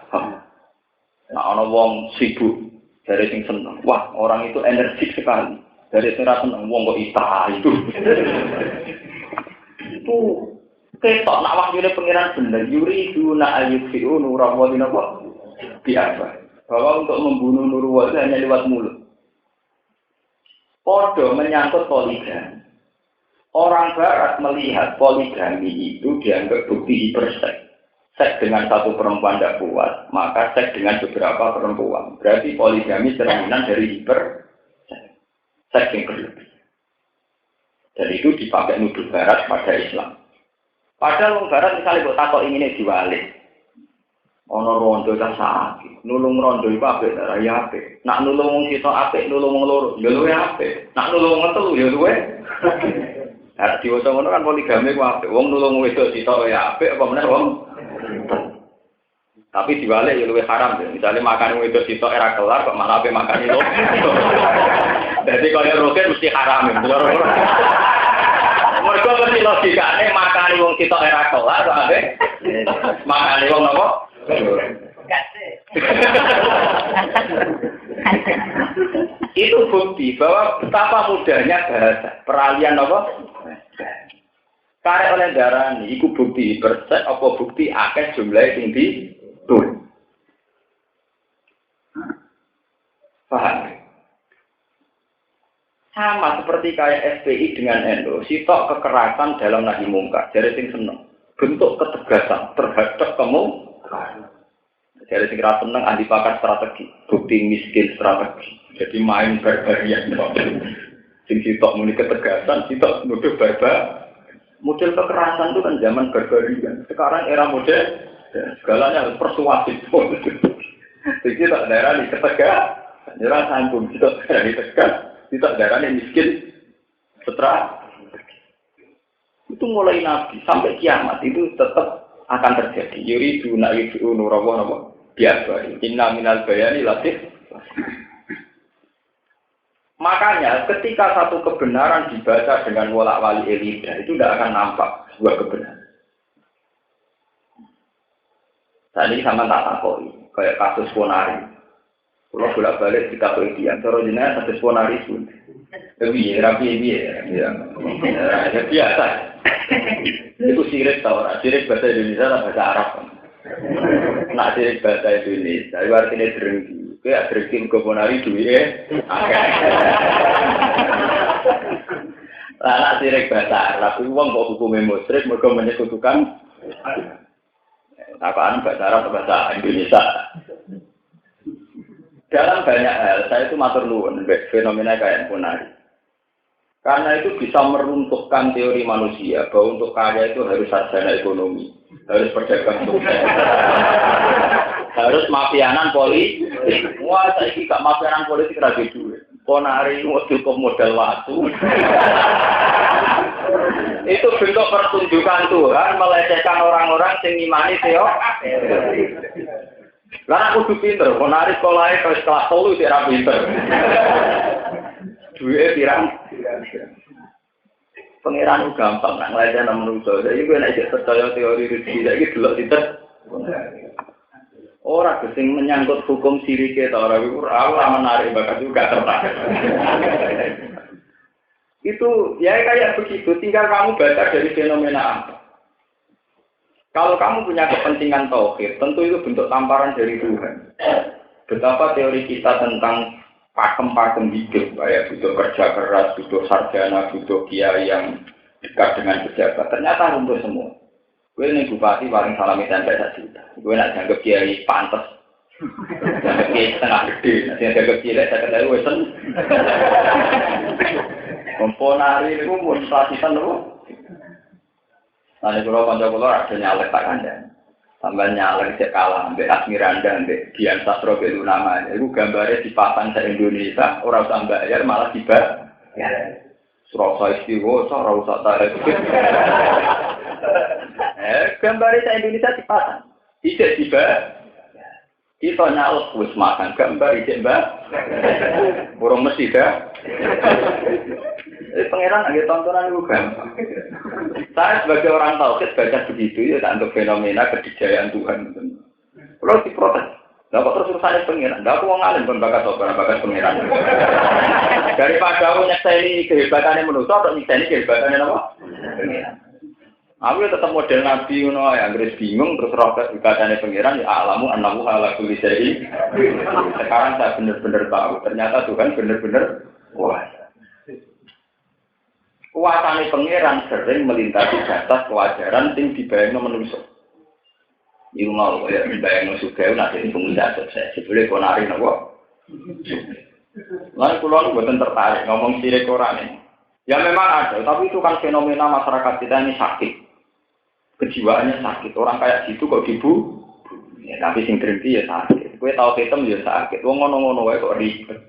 Nah ana wong sibuk dari sing seneng. Wah, orang itu energik sekali. Dari sing ra seneng wong kok ita itu. Itu ketok nak wahyune pengiran bener. Yuri duna ayyufi'u nurallahi napa? Biasa. Bahwa untuk membunuh Nurul itu hanya lewat mulut. Podo menyangkut poligami. Orang Barat melihat poligami itu dianggap bukti hiperseks. Seks dengan satu perempuan tidak kuat, maka seks dengan beberapa perempuan. Berarti poligami cerminan dari hiperseks. Seks yang berlebih. Dan itu dipakai nuduh Barat pada Islam. Padahal orang Barat misalnya buat takut ingin diwalik. Ono rondo ta sakit, nulung rondo iku apik ta ya apik. Nak nulung wong sitok apik, nulung wong loro, ya luwe apik. Nak nulung wong telu ya luwe. Lah diwaca ngono kan poligami ku apik. Wong nulung wedok sitok ya apik apa meneh wong. Tapi dibalik ya luwe haram. Misalnya makan wedok sitok era kelar kok malah ape makan itu. Jadi kalau roket mesti haram. Mergo mesti logikane makan wong sitok era kelar kok ape makan wong napa? Itu bukti bahwa betapa mudahnya bahasa peralihan apa? Karek oleh darah ini, itu bukti persek apa bukti akeh jumlah sing ditul. Paham? Sama seperti kayak SPI dengan NU, sitok kekerasan dalam nahi mungkar, jadi sing seneng. Bentuk ketegasan terhadap kamu. Jadi sing ra seneng ahli pakar strategi, bukti miskin strategi. Jadi main barbarian. Sing sitok muni ketegasan, sitok nuduh barbar. Model kekerasan itu kan zaman barbarian. Sekarang era modern, segalanya harus persuasif. Jadi tak daerah di ketegasan, daerah sambung, sitok daerah di tegas, sitok daerah miskin setra. Itu mulai Nabi sampai kiamat itu tetap akan terjadi. Yuri duna yufi'u nurawa napa biasa. Inna minal bayani latif. Makanya ketika satu kebenaran dibaca dengan wolak-walik lidah itu tidak akan nampak sebuah kebenaran. Tadi sama tak takoi kayak kasus Ponari. Kalau bolak-balik kita penelitian, cara jenengan kasus Ponari pun. Lebih ya. Biasa. Itu sirik tau, sirik bahasa Indonesia atau bahasa Arab. Nak sirik bahasa Indonesia, itu artinya drengki. Kayak drengki ke Ponari duit Lah nak sirik bahasa Arab, itu orang kok hukumnya musyrik, mereka menyekutukan. Apaan bahasa Arab atau bahasa Indonesia? Dalam banyak hal, saya itu matur nuwun fenomena kayak ponari. Karena itu bisa meruntuhkan teori manusia bahwa untuk kaya itu harus sarjana ekonomi, harus pedagang sukses, harus mafianan politik. Wah, saya ini gak mafianan politik lagi duit. Ponari cukup modal waktu. Itu bentuk pertunjukan Tuhan melecehkan orang-orang yang ngimani teori. Karena aku tuh pinter, ponari sekolahnya kalau kelas 3 sih ra pinter. Duwe pirang. Pengiran gampang nak ngelajar nang manusa. Jadi gue nek percaya teori rezeki saiki delok titik. Ora sing menyangkut hukum sirike ta ora menarik bakat juga tertarik. Itu ya kayak begitu, tinggal kamu baca dari fenomena apa. Kalau kamu punya kepentingan tauhid, tentu itu bentuk tamparan dari Tuhan. Betapa teori kita tentang pakem-pakem hidup, kayak butuh kerja keras, butuh sarjana, butuh kiai yang dekat dengan pejabat, ternyata runtuh semua. Gue ini bupati paling salami tempe 1 juta. Gue nak dianggap kiai pantes, dianggap kiai setengah gede, nanti dianggap kiai saya ketahui wesen. Komponari itu mau pelatihan loh. Nanti kalau kanca-kanca ada nyalek tak kandang. Tambah nyalek cek kalah, ambil Asmiranda, ambil Dian Sastro Belu namanya. Itu gambarnya dipasang se Indonesia, orang usah bayar malah dibayar. Ya, Surabaya istiwa, orang usah tarik. Gambarnya se Indonesia dipasang, tidak dibayar. Kita nyalek wis makan gambar ijek mbak, burung mesti dah. Pangeran lagi tontonan itu gampang. Saya sebagai orang tauhid baca begitu ya untuk fenomena kedijayaan Tuhan. Kalau diprotes, nggak kok terus urusannya pangeran. Nggak aku mau ngalim pun bakat pangeran. Daripada aku nyekseni kehebatannya manusia atau nyekseni kehebatannya apa? Pangeran. Aku tetap model Nabi Uno yang Inggris bingung terus roket kehebatannya pangeran ya alamu annahu ala kulli syai'in. Sekarang saya benar-benar tahu ternyata Tuhan benar-benar kuasa. Kuasane pangeran sering melintasi batas kewajaran sing dibayangno manusa. Iku mau ya dibayangno sugih nek ing pengusaha sukses. Sebule ponari napa? Lan kula nu mboten tertarik ngomong sirik ora nih. Ya memang ada, tapi itu kan fenomena masyarakat kita ini sakit. Kejiwaannya sakit. Orang kayak gitu kok dibu. Ya tapi sing drengki ya sakit. Kowe tau ketem ya sakit. Wong ngono-ngono wae kok ribet.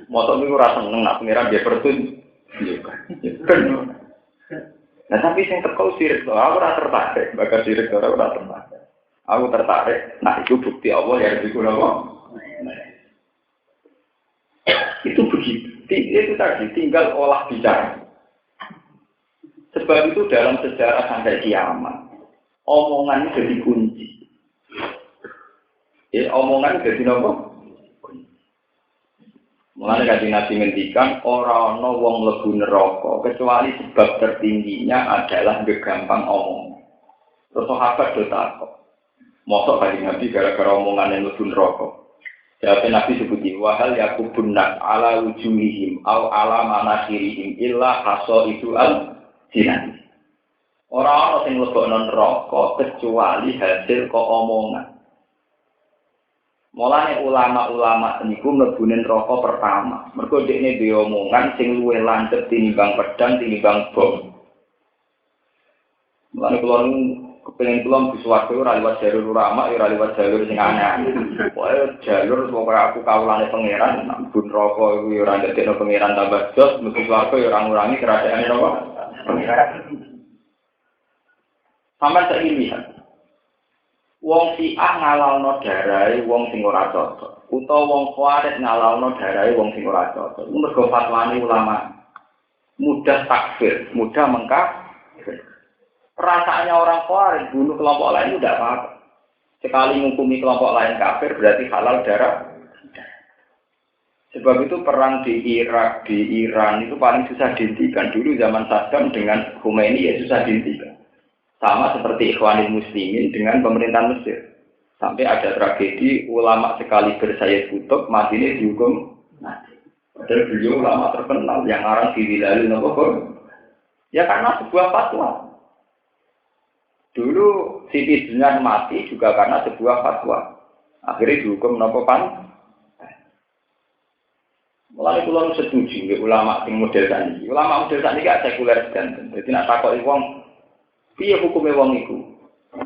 Motor iku ora seneng nak pangeran dia pertun. Nah tapi yang terkau sirik, aku ora tertarik, bakal sirik ora tertarik. Aku tertarik, nah itu bukti Allah yang digunakan. Itu begitu, itu tadi tinggal olah bicara. Sebab itu dalam sejarah sampai kiamat, omongan jadi kunci. Omongan jadi apa? Mulane kanjeng Nabi ngendikan ora ana wong mlebu neraka kecuali sebab tertingginya adalah gampang omong. Terus sahabat do takok. Mosok kanjeng Nabi gara-gara omongan yang mlebu neraka. Jawab Nabi sebuti wa hal yakubun nas ala wujuhihim au ala manakirihim illa itu al jinan. Ora ana sing mlebu neraka kecuali hasil kok omongan. Mulane ulama-ulama niku mlebune neraka pertama. Mergo dekne dhewe omongan sing luwih lancet tinimbang pedang tinimbang bom. Mulane kula kepengin kula mlebu swarga ora liwat jalur ulama, ora liwat jalur sing aneh. Pokoke jalur pokoke aku kawulane pangeran, mlebu neraka iku ora ndadekno pangeran tambah jos, mlebu swarga ya ora ngurangi kerajaane napa? Pangeran. Sampai saiki lihat. Wong Syiah ngalalno darahe wong sing ora cocok, utawa wong Khawarij ngalalno darahe wong sing ora cocok. Mergo fatwane ulama mudah takfir, mudah mengkafir. Perasaannya orang Khawarij bunuh kelompok lain itu tidak apa-apa. Sekali menghukumi kelompok lain kafir berarti halal darah. Sebab itu perang di Irak, di Iran itu paling susah dihentikan. Dulu zaman Saddam dengan Khomeini ya susah dihentikan. Sama seperti Ikhwanul Muslimin dengan pemerintahan Mesir. Sampai ada tragedi ulama sekali bersayat kutub mati ini dihukum mati. Padahal beliau ulama terkenal yang arang diri lalu nopo. Ya karena sebuah fatwa. Dulu Siti Jenar mati juga karena sebuah fatwa. Akhirnya dihukum napa pan. Mulane kula setuju nggih ulama sing model tani. Ulama model tani gak sekuler sedanten. Dadi nek takoki wong piye hukume wong iku?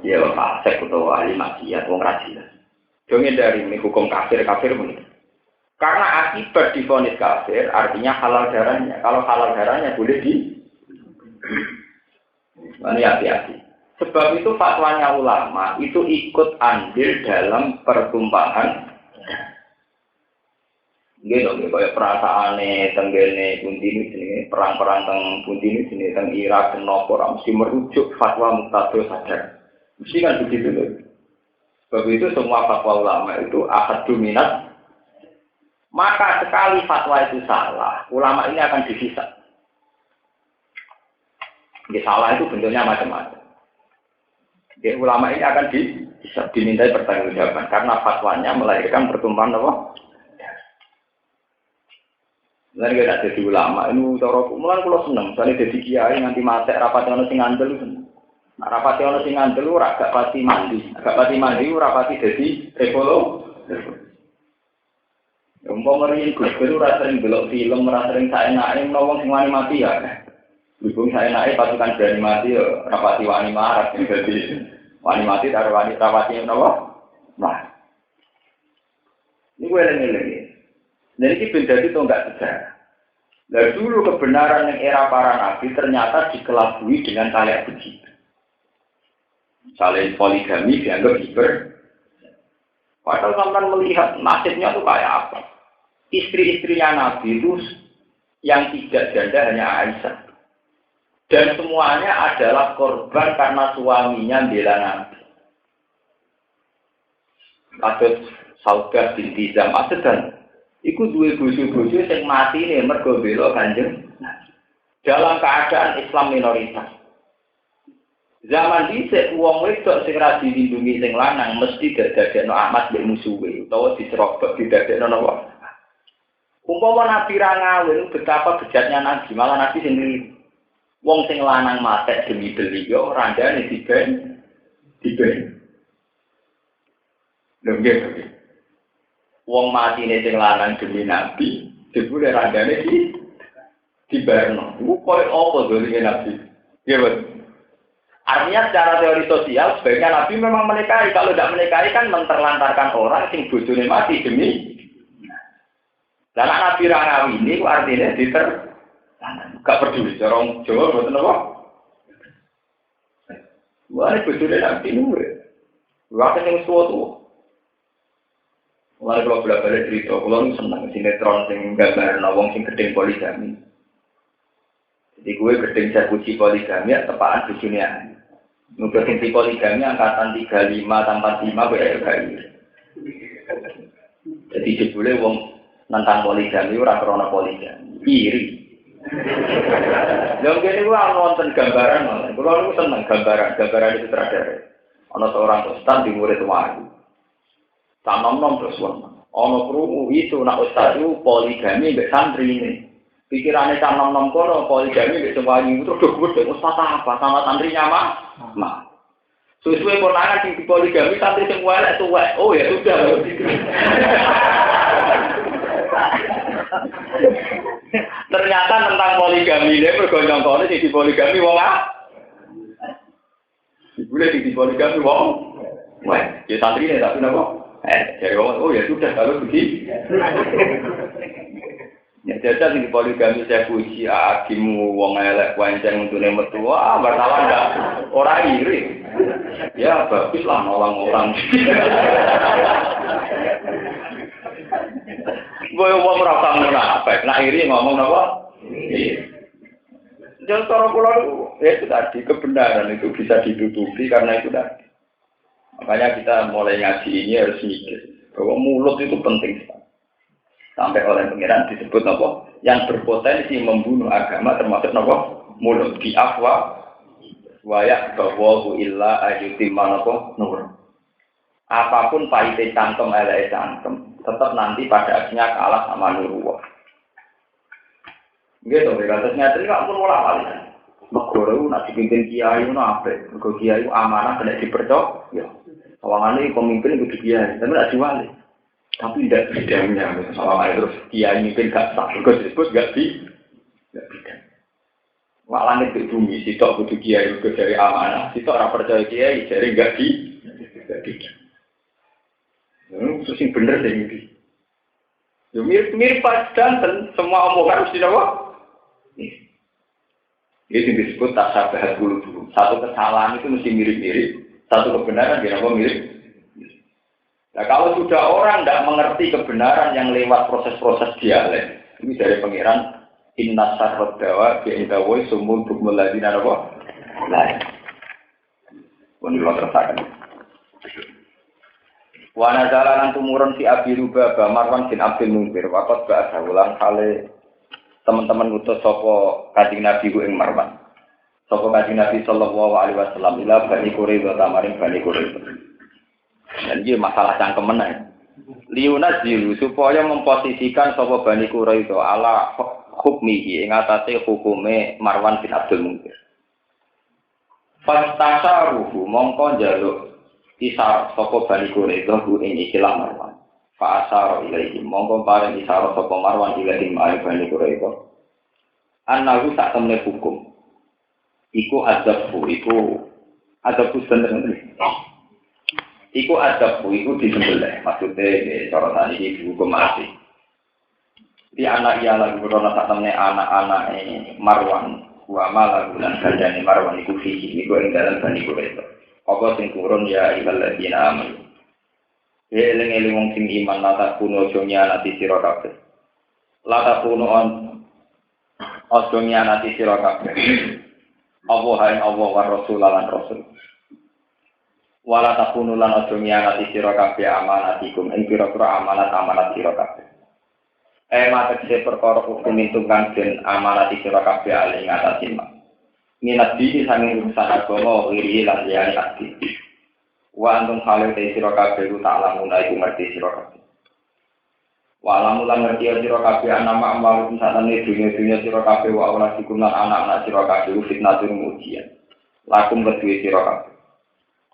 Ya fasik utawa ahli maksiat wong ra jelas. Dongeng dari ini hukum kafir begitu. Karena akibat divonis kafir artinya halal darahnya. Kalau halal darahnya boleh di. Ini hati-hati. Sebab itu fatwanya ulama itu ikut andil dalam pertumpahan. Nggih dong, kayak perasaane tenggene pundi ini perang-perang teng pundi ini teng Irak teng nopo mesti merujuk fatwa muqtadil sadar. Mesti kan begitu loh. Sebab itu semua fatwa ulama itu ahad dominat. Maka sekali fatwa itu salah, ulama ini akan dihisab. Di salah itu bentuknya macam-macam. Jadi ulama ini akan dimintai pertanggungjawaban karena fatwanya melahirkan pertumpahan apa? Mulai kita jadi ulama, ini cara mulai kalau seneng, misalnya jadi kiai nanti mati rapat yang sing ngandel, rapat yang sing ngandel agak pasti mandi rapati jadi revolusi. Umpama ngene Gus Dur ora sering delok film, ora sering saenake menawa sing wani mati ya. Wong saenake pasukan berani mati ya rapati wani marah dadi wani mati karo wani rapati menawa. Nah. Niku eling-eling. Jadi ini benda itu enggak sejarah. Dan dulu kebenaran yang era para nabi ternyata dikelabui dengan kayak begitu. Misalnya poligami dianggap hiper. Padahal sampai melihat nasibnya itu kayak apa. Istri-istrinya nabi itu yang tidak janda hanya Aisyah. Dan semuanya adalah korban karena suaminya bela nabi. Kasus Saudah binti Zam'ah dan iku duwe bojo-bojo sing mati nih mergo bela Kanjeng. Dalam keadaan Islam minoritas. Zaman dhisik wong wedok sing ra dilindungi sing lanang mesti dadekno amat mbek musuhe utawa dicerobot didadekno napa. Umpama nabi ra ngawin betapa bejatnya nabi, malah nabi sendiri. Wong sing lanang matek demi beliau randane diben. Lho nggih. Wong mati nih sing lanang demi nabi, dibule randane di Berno. Iku koyo apa dolenge nabi? Ya betul. Artinya secara teori sosial sebaiknya nabi memang menikahi. Kalau tidak menikahi kan menterlantarkan orang sing bojone mati demi. Dan nabi ra ngawini ku artinya gak peduli cara Jawa mboten apa. Wah, bojone nabi niku. Wah, sing suwe. Mulai kalau balik cerita, kalau senang sinetron sing gambar nawang sing gedeng poligami. Jadi gue gedeng saya puji poligami, tepaan di dunia. Nugas inti poligami angkatan 35 tanpa 5 gue kayak. Jadi jebule wong nentang poligami ora krana poligami, iri. Lha ngene gue nonton gambaran, kalau aku seneng gambaran itu terakhir. Ana seorang ustaz di murid wahyu. Nom terus wong. Ana krungu itu nak ustaz itu poligami mbek santri ini. Pikirane nom kono poligami mbek sewangi itu terus gede ustaz apa sama santrinya mah. Suwe-suwe konangan sing poligami santri sing elek tuwek. Oh ya sudah. Ternyata tentang poligami ini mergo nyongkone sing dipoligami wong boleh dipoligami wong. Wah, ya santri ini tapi napa? Jadi orang, oh ya sudah kalau begitu. Ya jajah di poligami saya puji akimu wong elek wanceng untuk mertua, wartawan enggak orang iri. Ya baguslah nolong orang. Boy wong ora paham apa, nak iri ngomong apa? Jangan cara kula itu tadi kebenaran itu bisa ditutupi karena itu tadi. Makanya kita mulai ngaji ini harus mikir bahwa mulut itu penting sekali. Sampai oleh pengiran disebut apa? Yang berpotensi membunuh agama termasuk apa? Mulut di afwa wayak bahwa illa ayyutimman apa? Nur. Apapun pahitnya cangkem elek cangkem, tetap nanti pada akhirnya kalah sama nurullah. Gitu, kasusnya itu nggak pun mulai kali. Negara nak dipimpin kiai itu apa? Kiai amanah kena dipercaya. Ya. keuangannya pemimpin kudu kiai, tapi tidak diwali. Tapi tidak bidangnya, misalnya terus kiai mungkin gak sah, disebut gak bidang. Wak langit ke bumi, sitok kudu kiai juga dari amanah, sitok ora percaya kiai, jadi gak bidang. Terus yang bener deh ini. Ya mirip Pak Danten, semua omongan harus didawa. Ini disebut tasyabahat dulu. Satu kesalahan itu mesti mirip-mirip, satu kebenaran dia mirip. Nah kalau sudah orang tidak mengerti kebenaran yang lewat proses-proses dialek, ini dari pengiran inna syarrad dawa bi indawai sumul bukmul ladina apa? Lain. Menurut tersakan. Wana jalanan tumurun si Abi Lubabah Marwan bin Abdul Munzir wakat bahasa ulang kali teman-teman utus sapa Kanjeng Nabi ku ing Marwan. Sapa Kanjeng Nabi sallallahu alaihi wasallam ila Bani Quraidah tamaring Bani Quraidah. Dan ini masalah cangkemen ae. Liunas dilu supaya memposisikan sapa Bani Quraidah ala hukmihi ing atase hukume Marwan bin Abdul Munzir. Fastasaruhu mongko njaluk isar sapa Bani Quraidah ku ing ikilah Marwan. Fa asara ilaihi mongko paring isar sapa Marwan ilaihi ma'al Bani Quraidah. Anahu sak temne hukum. Iku adabku sebenarnya. Iku adabku iku disembelih. Maksudnya cara tadi dihukum mati. Di anak ia lagu berona sak temne anak-anak Marwan. Wa malah bulan kandane Marwan iku fiki iku ing dalam Bani Quraidah. Apa sing kurun ya ibal ladina aman. Eling-eling wong sing iman lata kuno aja nyanati sira kabeh. Lata kuno aja nyanati sira kabeh. Allah hain Allah wa rasul lan rasul. Wala takunu lan aja nyanati sira kabeh amanatikum ing pira-pira amanat sira kabeh. Matekse perkara hukum tunggang den amanati sira kabeh ali ngatasi mak. Minat diri sanging urusan agama iri lan liyane ati. Wa antum halil te sira kabeh ku tak lamun iku ngerti sira kabeh. Wa lamun lan ngerti sira kabeh nama amal satane dunya sira kabeh wa ora dikunan anak-anak sira kabeh fitnah ujian. Lakum kedue sira kabeh.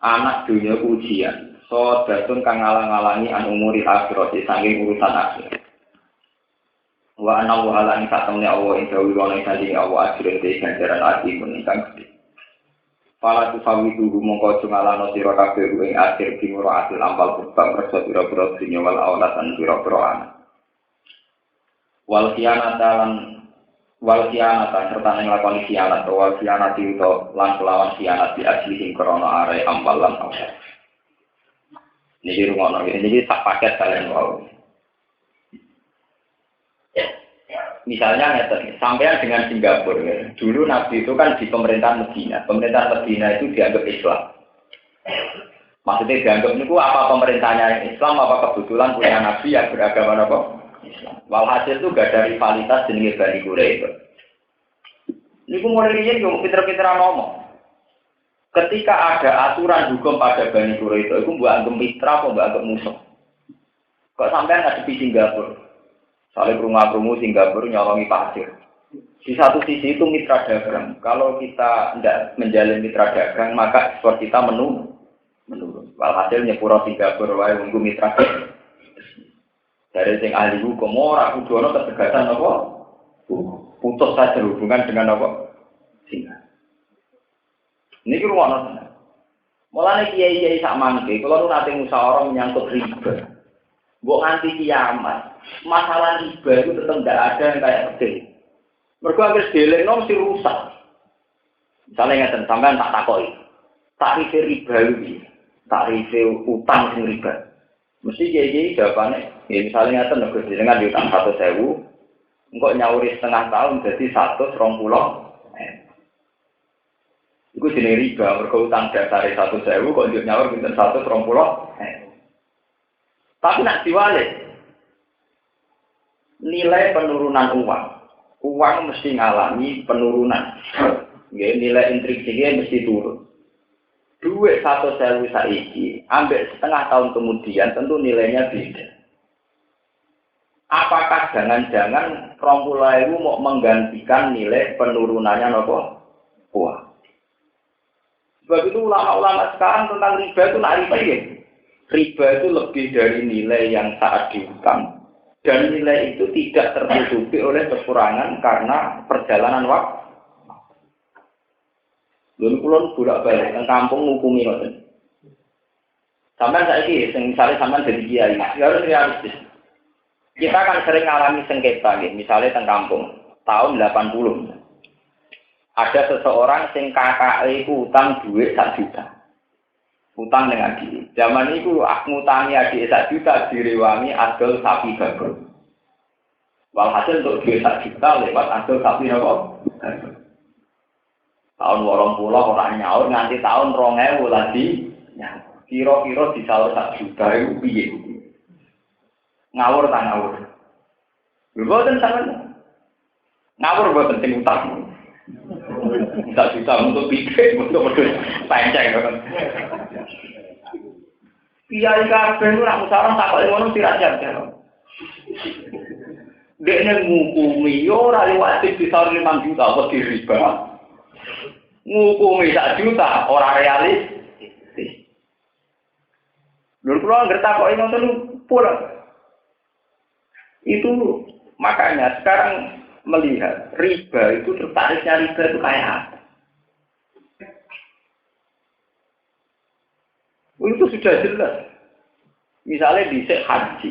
Anak dunya ujian. So datun kang ngalang-alangi an umuri akhirat sanging urusan akhir. Wa ana wa ala ing satemene Allah ing dawuh ana ing Allah ajrun te ganjaran ati meningkang gede. Fala tu fawidu mongko jungalano sira kabeh ing akhir dimuro asil ampal kubang kerja pira-pira dunya wal aulatan pira-pira anak. Wal khianatan serta nglakoni khianat wal khianati uta lan kelawan khianat di asli sing krana are ampal lan aulad. Niki rungono iki sak paket kalian wae. Misalnya sampai dengan Singapura, ya. Dulu Nabi itu kan di pemerintahan Medina. Pemerintahan Medina itu dianggap Islam. Maksudnya dianggap itu apa pemerintahnya Islam, apa kebetulan punya Nabi yang beragama apa? Islam. Walhasil itu gak ada rivalitas jenis Bani Quraidah. Ini mulainya juga pinter-pinteran ngomong. Ketika ada aturan hukum pada Bani Quraidah, itu buat anggap mitra atau buat anggap musuh. Kok sampai ngadepi Singapura? Soalnya rumah-rumah Singapura nyolongi pasir. Di satu sisi itu mitra dagang. Kalau kita tidak menjalin mitra dagang, maka ekspor kita menurun. Walhasil nyepuro Singapura wae nunggu mitra dagang. Dari sing ahli hukum ora kudu ana ketegasan apa? Putus saja hubungan dengan apa? Singapura. Niki ruwono. Mulane kiai-kiai sak mangke, kalau nate musyawarah menyangkut riba. Mbok nganti kiamat. Masalah riba itu tetap tidak ada yang kayak gede. Mereka harus dilekno mesti rusak. Misalnya ngeten sampean tak takoi. Tarif riba iki, tarif utang sing riba. Mesti kiai jawabane, ya misalnya ngeten nek jenengan diutang 100.000, engko nyauri setengah tahun jadi 120. Iku jenenge riba, mergo utang dasare 100.000 kok nyaur pinten 120. Tapi nak diwale nilai penurunan uang mesti ngalami penurunan. Nilai intrinsiknya mesti turun. Duit 100.000 saiki, ambil setengah tahun kemudian tentu nilainya beda. Apakah jangan-jangan 20.000 mau menggantikan nilai penurunannya nopo? Uang. Sebab itu ulama-ulama sekarang tentang riba itu nak riba ya. riba itu lebih dari nilai yang saat diutang dan nilai itu tidak tertutupi oleh kekurangan karena perjalanan waktu. Lalu kulon bolak-balik ke kampung ngukumi ngoten. Sampai saiki misalnya sampai jadi kiai, harus realistis. Kita kan sering alami sengketa gitu, misalnya teng kampung tahun 80. Ada seseorang sing kakak iku utang duit 1 juta. Utang dengan adik. Zaman itu ngutangi adik 1 juta direwangi adol sapi bagol. Walhasil untuk duit 1 juta lewat adol sapi apa? Tahun 80 orang nyaur nganti tahun 2000 lagi nyaur. Kira-kira disaur 1 juta itu piye? Ngawur tak ngawur. Mboten sampean. Ngawur mboten sing utang. 1 juta untuk pikir untuk berdua pancing kan. Kiai kabeh ora musyawarah tak kok ngono sirat jam. Dekne ngukumi yo ora liwat disaur 5 juta apa diriba. Ngukumi 1 juta ora realis. Lur kula ngerti kok ngoten pula. Itu makanya sekarang melihat riba itu tertariknya riba itu kayak apa? Itu sudah jelas. Misalnya di haji,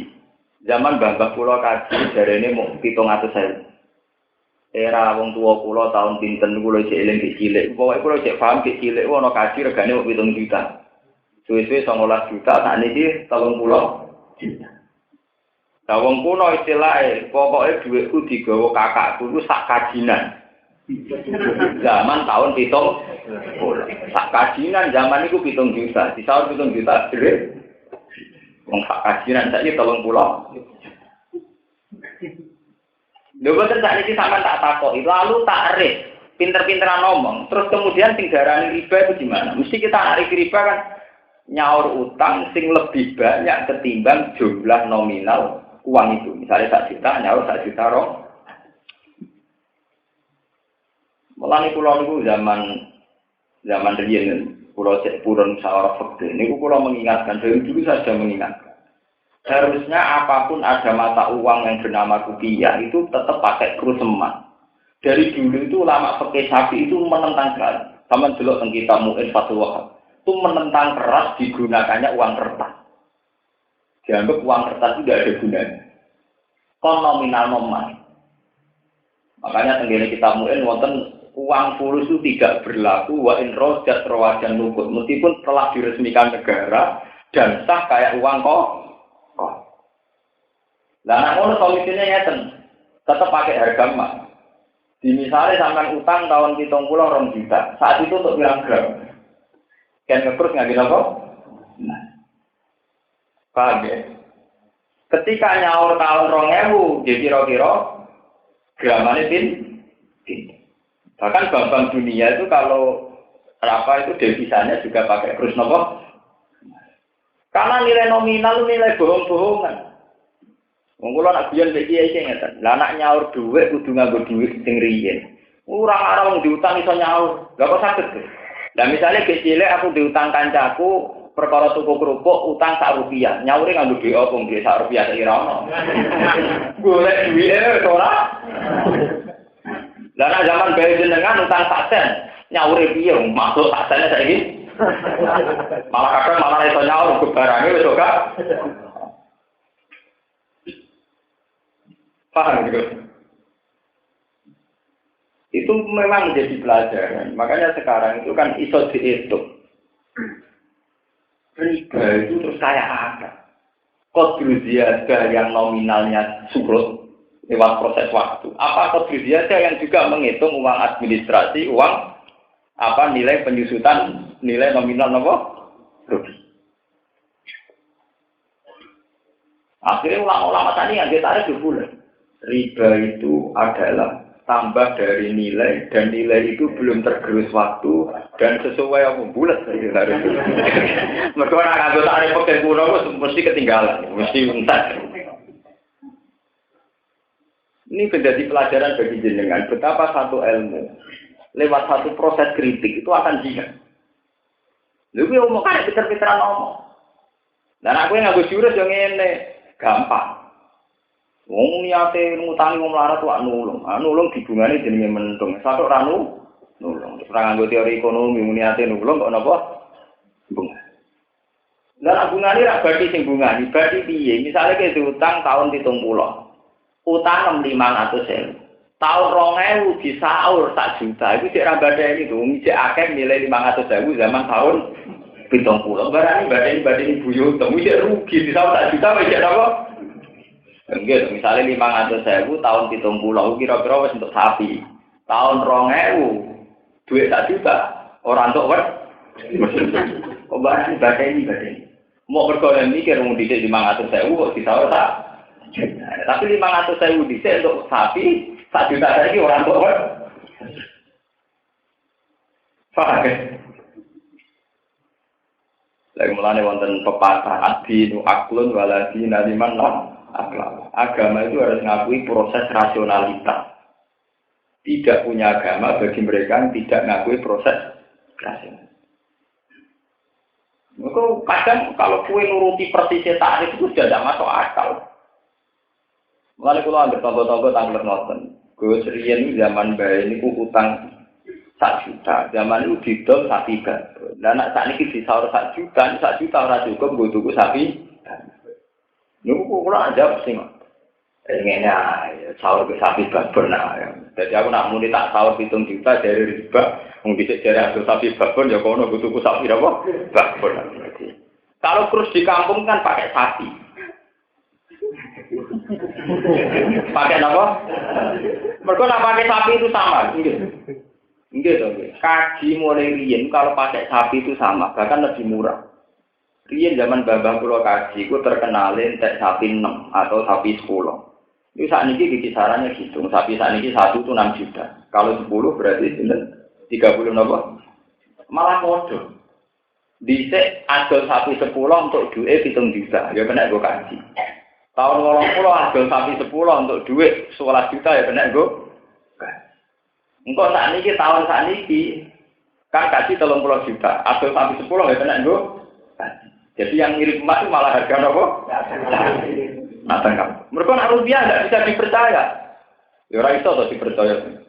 zaman Mbah Kula kaji jarene mau 700.000. Era wong tua kula tahun pinten kula cek eling cilik. Pokoke kula cek paham cilik ana kaji regane 7 juta. Suwe-suwe 19 juta, tak niki 30 juta. Lah wong kuno istilahé, pokoke dhuwitku digawa kakakku iku sak kajinan. Zaman tahun 7. Sak kajinan zaman iku 7 juta, disaur 7 juta dhewe. Wong sak kajinan saiki 30. Lha boten sak niki sampean tak takoki, lalu takrif, pinter-pinteran ngomong, terus kemudian sing darani riba itu gimana? Mesti kita narik riba kan nyaur utang sing lebih banyak ketimbang jumlah nominal uang itu. Misalnya 1 juta nyaur 1 juta roh. Mulane kula niku zaman riyen kula cek purun sawara fikih niku kula mengingatkan dari dulu saja mengingatkan. Harusnya apapun ada mata uang yang bernama rupiah itu tetap pakai kurs emas. Dari dulu itu ulama fikih Syafi'i itu menentang keras. Sama delok teng kitab Mu'in Fathul Wahhab. Itu menentang keras digunakannya uang kertas. Dianggap uang kertas itu tidak ada gunanya. Kon nominal nomor. Makanya tenggene kitab Mu'in wonten uang fulus itu tidak berlaku wa in rojat rawajan nukut. Meskipun telah diresmikan negara dan sah kayak uang kok. Lah nek ngono solusinya ngeten. Tetap pakai harga emas. Di misalnya sampean utang tahun 70 juta. Saat itu untuk bilang gram. Kan terus ngambil apa? Nah. Paham ya? Ketika nyaur tahun 2000, jadi kira-kira gramane pin. Bahkan bank dunia itu kalau apa itu devisanya juga pakai kurs nopo. Karena nilai nominal nilai bohong-bohongan. Wong kula nak biyen iki iki ngeten. Lah nak nyaur dhuwit kudu nganggo dhuwit sing riyen. Ora ana wong diutang iso nyaur. Lah kok saged? Lah misale cilik aku diutang kancaku perkara tuku kerupuk utang Rp1, nyaure nganggo dhuwit opo nggih Rp1 sak ira ono. Golek dhuwite ora. Lah nek zaman bae jenengan utang sak sen, nyaure piye masuk sak sene saiki? Malah kadang malah iso nyaur kebarange wis ora. Paham gitu? Itu memang menjadi pelajaran. Makanya sekarang itu kan iso dihitung. Riba itu terus kayak apa? Kodru ziyadah yang nominalnya surut lewat proses waktu. Apa kodru ziyadah yang juga menghitung uang administrasi, uang apa nilai penyusutan, nilai nominal nopo? Rugi. Akhirnya ulama-ulama tadi yang ditarik 2 bulan. Riba itu adalah tambah dari nilai dan nilai itu belum tergerus waktu dan sesuai apa bulat dari itu. Mereka nak ngambil tarif pakai kuno mesti ketinggalan, mesti entar. Ini menjadi pelajaran bagi jenengan betapa satu ilmu lewat satu proses kritik itu akan jihad. Lalu mau kayak pinter-pinteran ngomong. Dan aku yang nganggo jurus yo ngene, gampang. Wong niate ngutangi wong melarat wae nulung. Nulung dibungane jenenge mentung. Satu ora nulung. Terus ora nganggo teori ekonomi niate nulung kok napa? Bunga. Lah bungane ra berarti sing bungane, berarti piye? Misale ke utang tahun 70. Utang 500.000. Tahun 2000 disaur 1 juta. Iku sik ra badani to, wong sik akeh nilai 500.000 zaman tahun 70. Barani badani buyut, temu sik rugi disaur 1 juta wis apa? Enggak, misalnya 500.000 tahun 70, kira-kira wis untuk sapi. Tahun 2000, duit 1 juta, orang untuk wet. Kok barang ini. Mau berkorban mikir, mau dicek 500.000, kok disaur tak? Tapi 500.000 dicek untuk sapi, 1 juta lagi orang untuk wet. Paham ya? Lagi mulanya wonten pepatah, adinu aklun waladina liman lam. Agama itu harus mengakui proses rasionalitas. Tidak punya agama bagi mereka yang tidak mengakui proses rasional. Maka kadang kalau kue nuruti persisnya tarif itu sudah tidak masuk akal. Mulai kalau ambil contoh-contoh tanggal nonton, gue serian zaman bayi ini utang 1 juta, zaman itu didol sapi bagus. Dan saat ini disaur 1 juta orang cukup gue tunggu sapi. Nunggu kurang aja sih mak. Ini sahur ke sapi babon nah. Jadi aku nak muni tak sahur 7 juta dari riba, mungkin dari hasil sapi babon ya kono butuh sapi apa? Babon. Kalau terus di kampung kan pakai sapi. Pakai apa? Mereka nak pakai sapi itu sama, enggak dong. Kaji mulai riyen kalau pakai sapi itu sama, bahkan lebih murah. Riyen zaman babah kula kaji, ku terkenalin tek sapi 6 atau sapi 10. Itu saat ini kisarannya gitu. Sapi saat ini 1 itu 6 juta. Kalau 10 berarti 30 apa? Malah bodoh. Dicek adol sapi 10 untuk duit 7 juta. Ya benar gue kaji. Tahun 80 adol sapi 10 untuk duit 11 juta ya benar gue kaji. Engkau saat ini tahun saat ini kan kaji 30 juta. Adol sapi 10 ya benar gue kaji. Jadi yang mirip emas itu malah harga apa? Nah, tangkap. Mereka nak rupiah tidak bisa dipercaya. Ya orang itu atau dipercaya.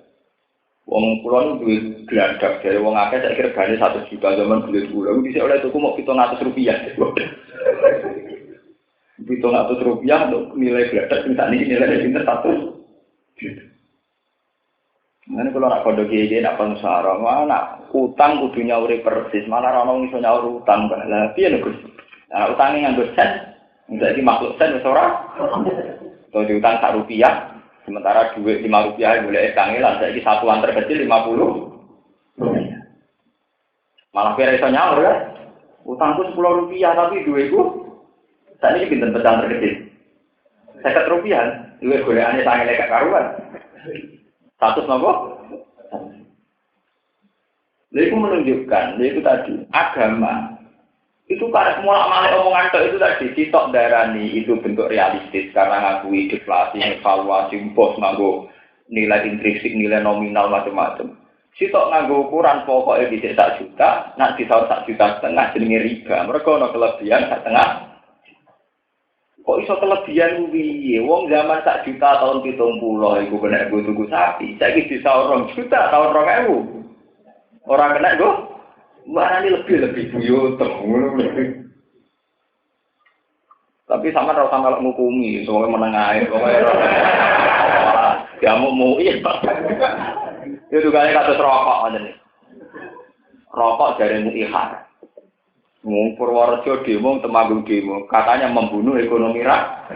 Wong pulau itu duit geladak dari wong akeh saya kira gane 1 juta zaman duit pulau. Bisa oleh tuku mau 700 rupiah. 700 rupiah untuk nilai geladak misalnya ini nilai pinter 1 juta. Mana kalau nak kode gede nak pengusaha, mana utang kudunya urip persis, malah orang iso nyaur utang kan? Lah piye lho Gus? Nah utangnya nganggo sen, jadi makhluk sen wis ora. Kalau diutang 1 rupiah, sementara duit 5 rupiah boleh kangelan, saiki satuan terkecil 50 rupiah. Malah kira iso nyaur ya? Utangku 10 rupiah tapi duitku saat ini pinter pecahan terkecil. 50 rupiah, duit goleane sangene gak karuan. 100 nopo? Itu menunjukkan, itu tadi agama itu karena semua amal omongan itu tadi sitok darani itu bentuk realistis karena ngakui deflasi, evaluasi, bos nganggo nilai intrinsik, nilai nominal macam-macam. Sitok nganggo ukuran pokoknya di 1 juta, nak di tahun 1,5 juta jenenge riba. Mereka ono kelebihan 1,5. Kok iso kelebihan piye? Wong zaman 1 juta tahun 70 iku kena go tuku sapi. Saiki disaur 2 juta tahun 2000. Ora kena go. Marani lebih buyut ngono. Tapi sama ora usah melok ngukumi, soalnya menengae pokoke. Ya mau iya. Itu kali kados rokok ngene. Rokok jarene ihar. Wong Purworejo demo, Temanggung demo, katanya membunuh ekonomi rakyat.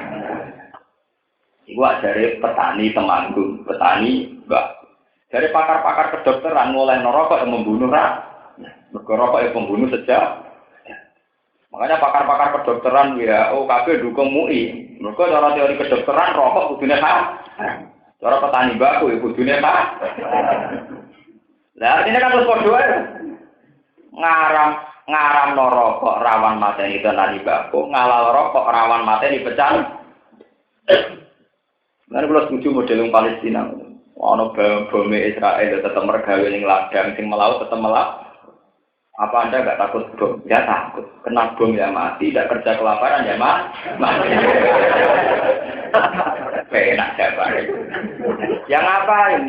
Iku dari petani Temanggung, petani mbak. Dari pakar-pakar kedokteran mulai rokok yang membunuh rakyat. Rokok yang membunuh sejak. Makanya pakar-pakar kedokteran WHO kabeh dukung MUI. Mereka cara teori kedokteran rokok kudune haram. Cara petani baku ya kudune haram. Lah artinya kan terus padha ae. Ngaram rokok rawan mateni tenan baku, ngalal rokok rawan mateni pecah. Lan kula setuju model Palestina. Ana bom Israel tetep mergawe ning ladang sing melaut tetep melak. Apa Anda nggak takut bom? Ya takut. Kena bom ya mati. Tidak kerja kelaparan ya mati. Enak siapa? Yang ngapain?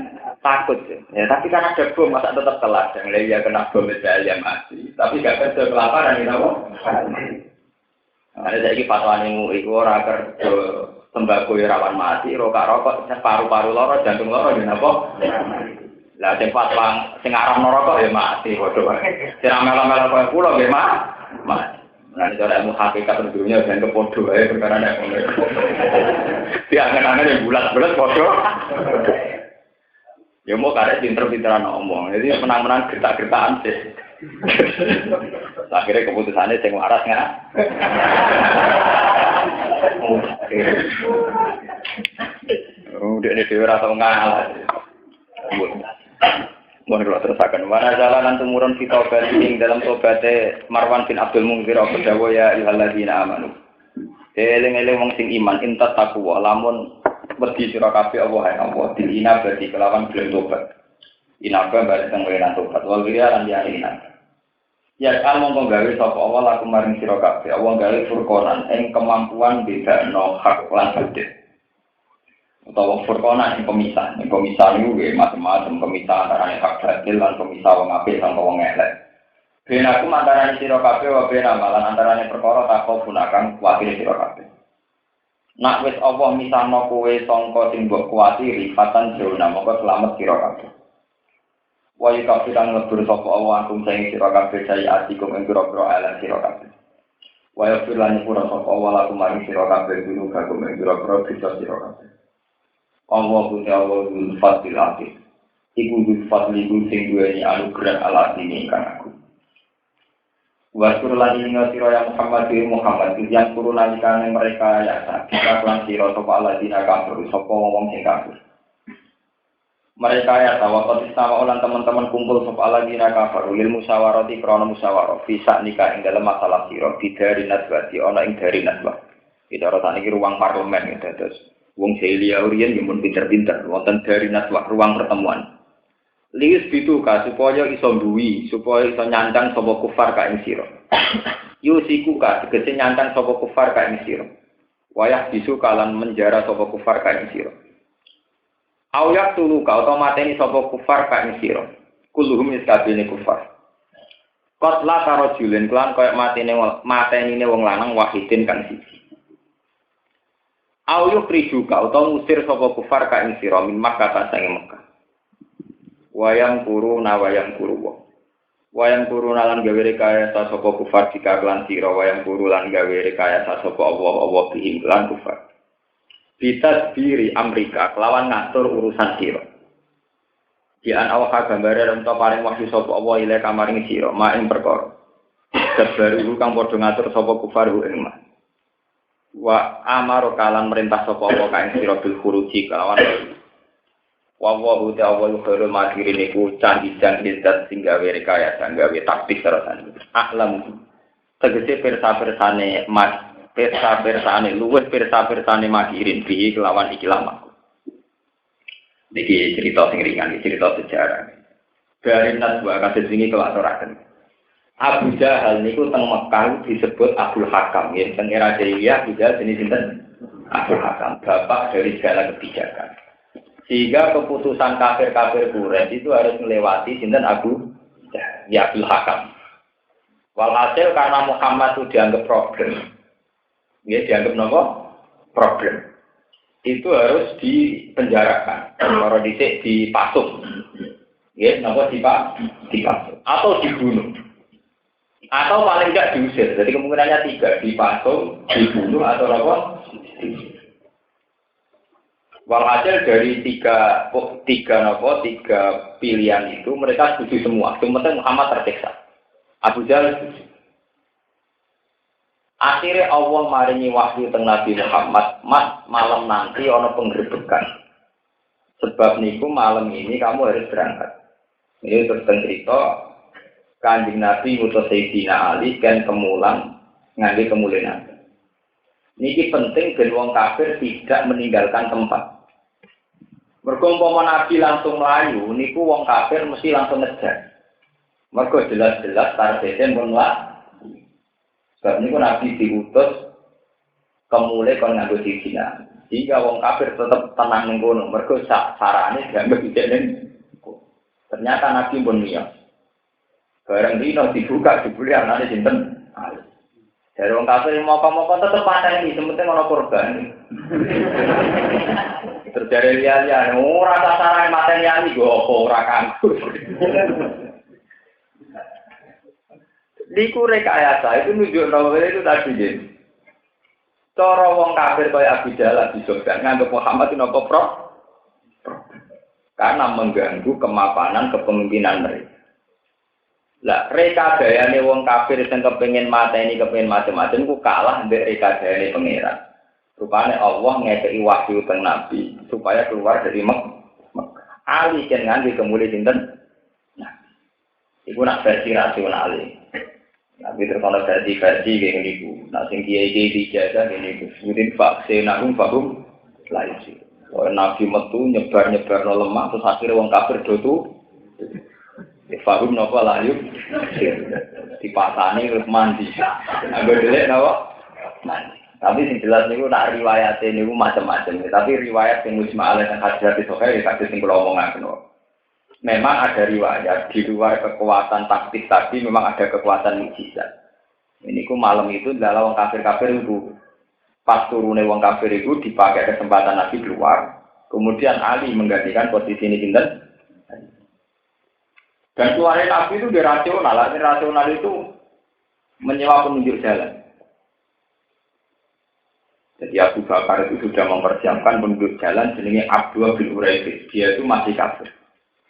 Takut. Ya tapi kan ada bom masa tetap telat. Yang lain ya kena bom ya mati. Tapi nggak kerja kelaparan ya apa? Ada jadi fatwa nimu itu orang kerja tembakau rawan mati, rokok paru-paru loro, jantung loro, ya apa? Lah sing fatwa sing arep neraka ya mati padha wae. Sing melo-melo koyo kula nggih mati. Nah itu ilmu hakikat dunia dan kepodo wae perkara nek ngono. Diangen-angen yang bulat-bulat padha. Ya mau karek pinter-pinteran ngomong. Jadi menang-menang gertak-gertakan sih. Akhirnya keputusannya sing waras nggak? Udah ini dewa atau ngalah. Mohon kalau terusakan. Mana jalanan tumurun kita obatin dalam tobatnya Marwan bin Abdul Munzir berdawa ya ilhaladina amanu. Eleng-eleng wong sing iman intat takwa lamun wedi sira kabeh Allah ya Allah dilina berarti kelawan gelem tobat. Inaba bali teng wenan tobat wal riya lan yalina. Ya kan mongko gawe sapa Allah laku maring sira kabeh. Allah gawe furqanan ing kemampuan bedakno hak lan batil. Utawa furqana sing pemisah niku nggih macam-macam pemisah antarané hak batil lan pemisah wong apik lan wong elek. Ben aku antarané sira kabeh wa ben amalan antarané perkara takau gunakan kuwatir sira kabeh. Nak wis Allah misahno kowe sangka sing mbok kuwatiri fatan jona mongko selamat sira kabeh. Wa yakafiran ngebur sapa Allah angkum sing sira kabeh saya atikum ing pira-pira ala sira kabeh. Wa yafiran pura sapa Allah lakum maring sira kabeh guru kagum ing pira-pira bisa sira kabeh. Allah punya Allah fadil akhir. Iku fadli sing duweni anugerah alat ini kan aku. Waskur lan ing sira Muhammad yang kurun nalikane mereka ya kita lan sira sapa alladzina kafaru sapa wong sing kafir. Mereka ya tawakal istawa ulang teman-teman kumpul sapa alladzina kafaru lil musyawarati krana musyawarah bisa nikah ing dalam masalah sira bidari nasbati ana ing dari nasbah. Kita ora saniki ruang parlemen ya terus. Wong Celia Orien yang pun pinter-pinter, wonten dari naswah ruang pertemuan. Lius bituka supaya iso duwi, supaya iso nyancang sapa kufar ka ing sira. Yusiku ka tegese nyancang sapa kufar ka ing sira. Wayah bisu kalan menjara sapa kufar ka ing sira. Ayak tulu ka utawa mateni sapa kufar ka ing sira. Kulluhum iskabine kufar. Qatla tarajulin kelan kaya matenine wong lanang wahidin kan siji. Auyuk rijuka utawa ngusir sapa kufar ka ing sira min Makkah sange Mekah. Wayang kuru wa. Wayang kuru lan gawe rekayasa sapa kufar jika lan sira wayang kuru lan gawe rekayasa sapa Allah bihim lan kufar. Bitasbiri Amerika kelawan ngatur urusan sira. Di an awak gambare rento paring wahyu sapa Allah ile kamaring sira maing perkara. Sebaru kang padha ngatur sapa kufar ing mah. Wa amaro kalan merintah sapa apa kae sira bil khuruji kelawan wa ta'ala khairul makirin iku candidan zat sing gawe rekayasa gawe taktik terusane aklam tegese pirsa-pirsane luwih pirsa-pirsane makirin bi kelawan iki lama iki cerita sing ringan cerita sejarah dari naswa kasus ini kelatoraken Abu Jahal niku teng Mekah disebut Abdul Hakam, ya teng era jahiliyah juga jenis sinten Abdul Hakam, bapak dari segala kebijakan. Sehingga keputusan kafir-kafir Quraisy itu harus melewati sinten Abdul Hakam. Walhasil karena Muhammad itu dianggap problem, ya dianggap nopo problem, itu harus dipenjarakan, kalau dipasung, ya nopo dipasung atau dibunuh. Atau paling tidak diusir. Jadi kemungkinannya 3, dipasung, dibunuh atau apa? Walhasil dari tiga pilihan itu mereka setuju semua. Cuma Muhammad tersiksa. Abu Jahal setuju. Akhirnya Allah maringi wahyu tentang Nabi Muhammad, malam nanti ono penggerbekan. Sebab niku malam ini kamu harus berangkat. Ini terus cerita. Kanjeng Nabi ngutus Sayyidina Ali kan kemulan ngangge kemuliaan. Niki penting ben wong kafir tidak meninggalkan tempat. Mergo umpama Nabi langsung mlayu niku wong kafir mesti langsung ngejar. Mergo jelas-jelas targete pun lah. Sebab niku Nabi diutus kemule kon nganggo Cina. Jika wong kafir tetap tenang ning kono, mergo sarane dianggap ijene. Ternyata Nabi pun miyos. Bareng dino dibuka dibeli anane sinten? Ali. Dari wong kafir moko-moko tetep pateni, sementing ana korban. Terjadi liya-liya, ora sasaran mateni ali go apa ora kanggo. Liku rekayasa itu nunjukno itu tadi nggih. Cara wong kafir kaya Abu Jahal bisa nganggep Muhammad itu napa pro? Karena mengganggu kemapanan kepemimpinan mereka. Lah rekayasane wong kafir sing kepengin mateni kepengin macam-macam ku kalah mbek rekayasane pangeran. Rupane Allah ngekeki wahyu teng Nabi supaya keluar dari Mekah. Ali kan nganti kemuli sinten? Nah, iku nak versi rasional. Tapi terus versi kayak gini, nah sing kiai dijaga gini, kemudian vaksin aku faham lain sih. Orang Nabi metu nyebar lemah terus akhirnya wong kafir dotu, faham nopo layu, dipatani terus mandi, agak jelek nopo mandi. Tapi sing jelas niku nak riwayat niku macam-macam. Tapi riwayat sing mujma'al yang hadis itu kayak tadi sing kula omongaken. Memang ada riwayat di luar kekuatan taktis tadi memang ada kekuatan mukjizat. Ini ku malam itu adalah wong kafir-kafir itu pas turune wong kafir itu dipakai kesempatan Nabi keluar. Kemudian Ali menggantikan posisi ini sinten. Dan keluarnya Nabi itu rasional. Rasional itu menyewa penunjuk jalan. Jadi Abu Bakar itu sudah mempersiapkan penunjuk jalan jenenge Abdullah bin Uraidis. Dia itu masih kafir.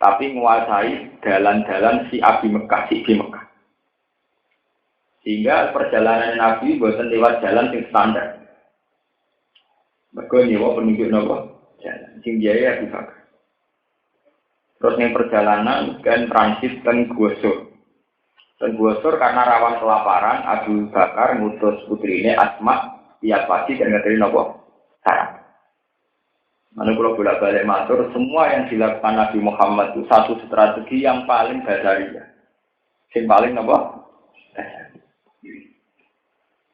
Tapi menguasai jalan-jalan si Abi Mekah, si Abi Mekah. Sehingga perjalanan Nabi bosan lewat jalan yang standar. Mereka nyewa penunjuk nopo jalan. Sing biaya Abu Bakar. Terus yang perjalanan kan transit ten Guosur. Ten Guosur karena rawan kelaparan, Abu Bakar ngutus putrinya Asma tiap pagi dan ngeteri nopo sarap. Mana kalau bolak-balik matur, semua yang dilakukan Nabi Muhammad itu satu strategi yang paling dasarnya. Yang paling apa?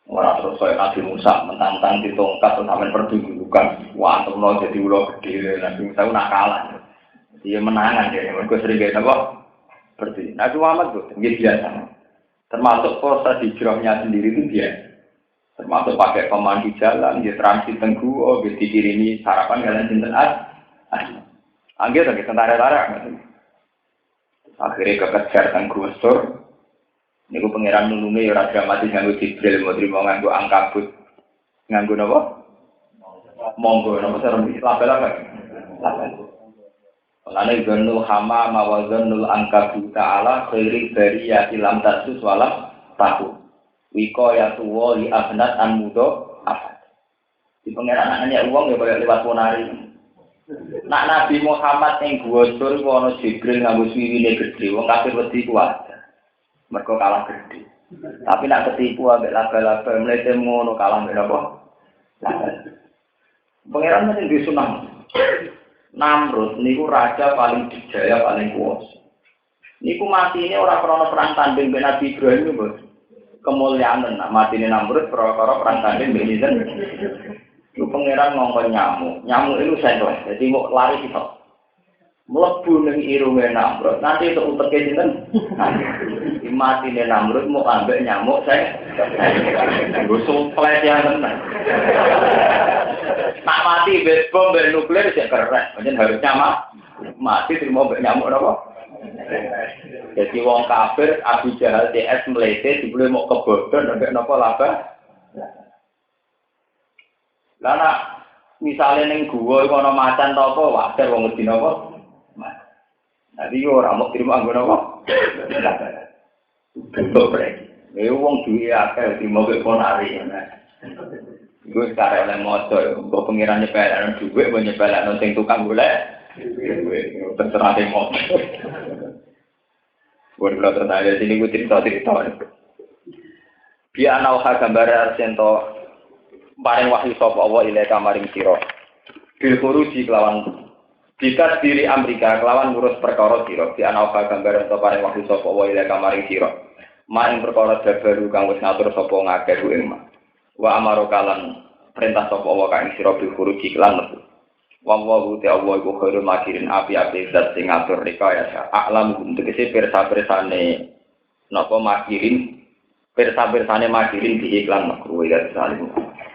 Orang terus kayak Nabi Musa mentang-mentang di tongkat terus sampai pertunjukan. Wah, untuk mau jadi ulo gede, Nabi Musa itu nakalan. Dia menangan dia, mereka sering kayak apa? Seperti Nabi Muhammad itu, dia biasa. Termasuk proses hijrahnya sendiri itu biasa. Termasuk pakai pemandu jalan, dia transit tenggu, dia dikirimi sarapan kalian sinten Anggil lagi tentara-tentara. Akhirnya kekejar tenggu Sur. Ini ku pengiran nulungi ya raja mati nganggu Jibril, mau terima nganggu angkabut. Nganggu apa? Monggo, apa serem? Label-label. Lalu zanul hama mawazanul angkabut ta'ala khairik dari yatilam tasus walam tahu. Wiko ya tuwo li abnat an mudo apa? Di pengeran anaknya uang ya boleh lewat ponari. Nak Nabi Muhammad yang Guosur wono Jibril nganggo swiwine gede, wong kafir wedi kuat. Mergo kalah gede. Tapi nak ketipu ambek laba-laba mlete ngono kalah mbek apa? Pengeran mesti disunah. Namrud niku raja paling dijaya paling kuwasa. Niku matine ora krana perang tanding ben Nabi Ibrahim lho. Kemuliaan nak matine Namrud perkara perang tanding ben sinten. Iku pangeran ngongkon nyamuk. Nyamuk itu sentuh. Jadi mau lari kita. Mlebu ning irunge Namrud. Nanti itu uteke sinten? Matine Namrud mau ambek nyamuk saya. Nggo sumplet yang tenan. Nak mati bom nuklir sik keren. Pancen harusnya mati terima ambek nyamuk napa? Jadi wong kafir Abu Jahal CS melete dibule mau kebodhon ambek napa laba. Lah nak misale ning guwa iku ana macan ta apa wajar wong ngerti napa? Dadi ora mau terima anggo napa? Bentuk brek. Wong duwe akeh dimoge ponari. Gue sekarang oleh motor, gue pengiran nyepelak duit, gue nyepelak sing tukang golek. Gue terserah deh motor. Gue dulu tertanya sini gue cerita. Dia anauha gambar arsento paring wahyu sapa Allah ilaika maring sira. Bil khuruji kelawan Kita diri Amerika kelawan ngurus perkara sira di anauka gambaran to paring waktu sapa wae ila kamaring sira. Maing perkara baru kang wis ngatur sapa ngakeh ing mak. Wa amaro kalan perintah sapa wa kang sira bil khuruji lan metu. Wallahu ta'ala iku khairul makirin api-api zat sing ngatur rekayasa. A'lam tegese pirsa-pirsane napa makirin pirsa-pirsane makirin di iklan makruh ya salim.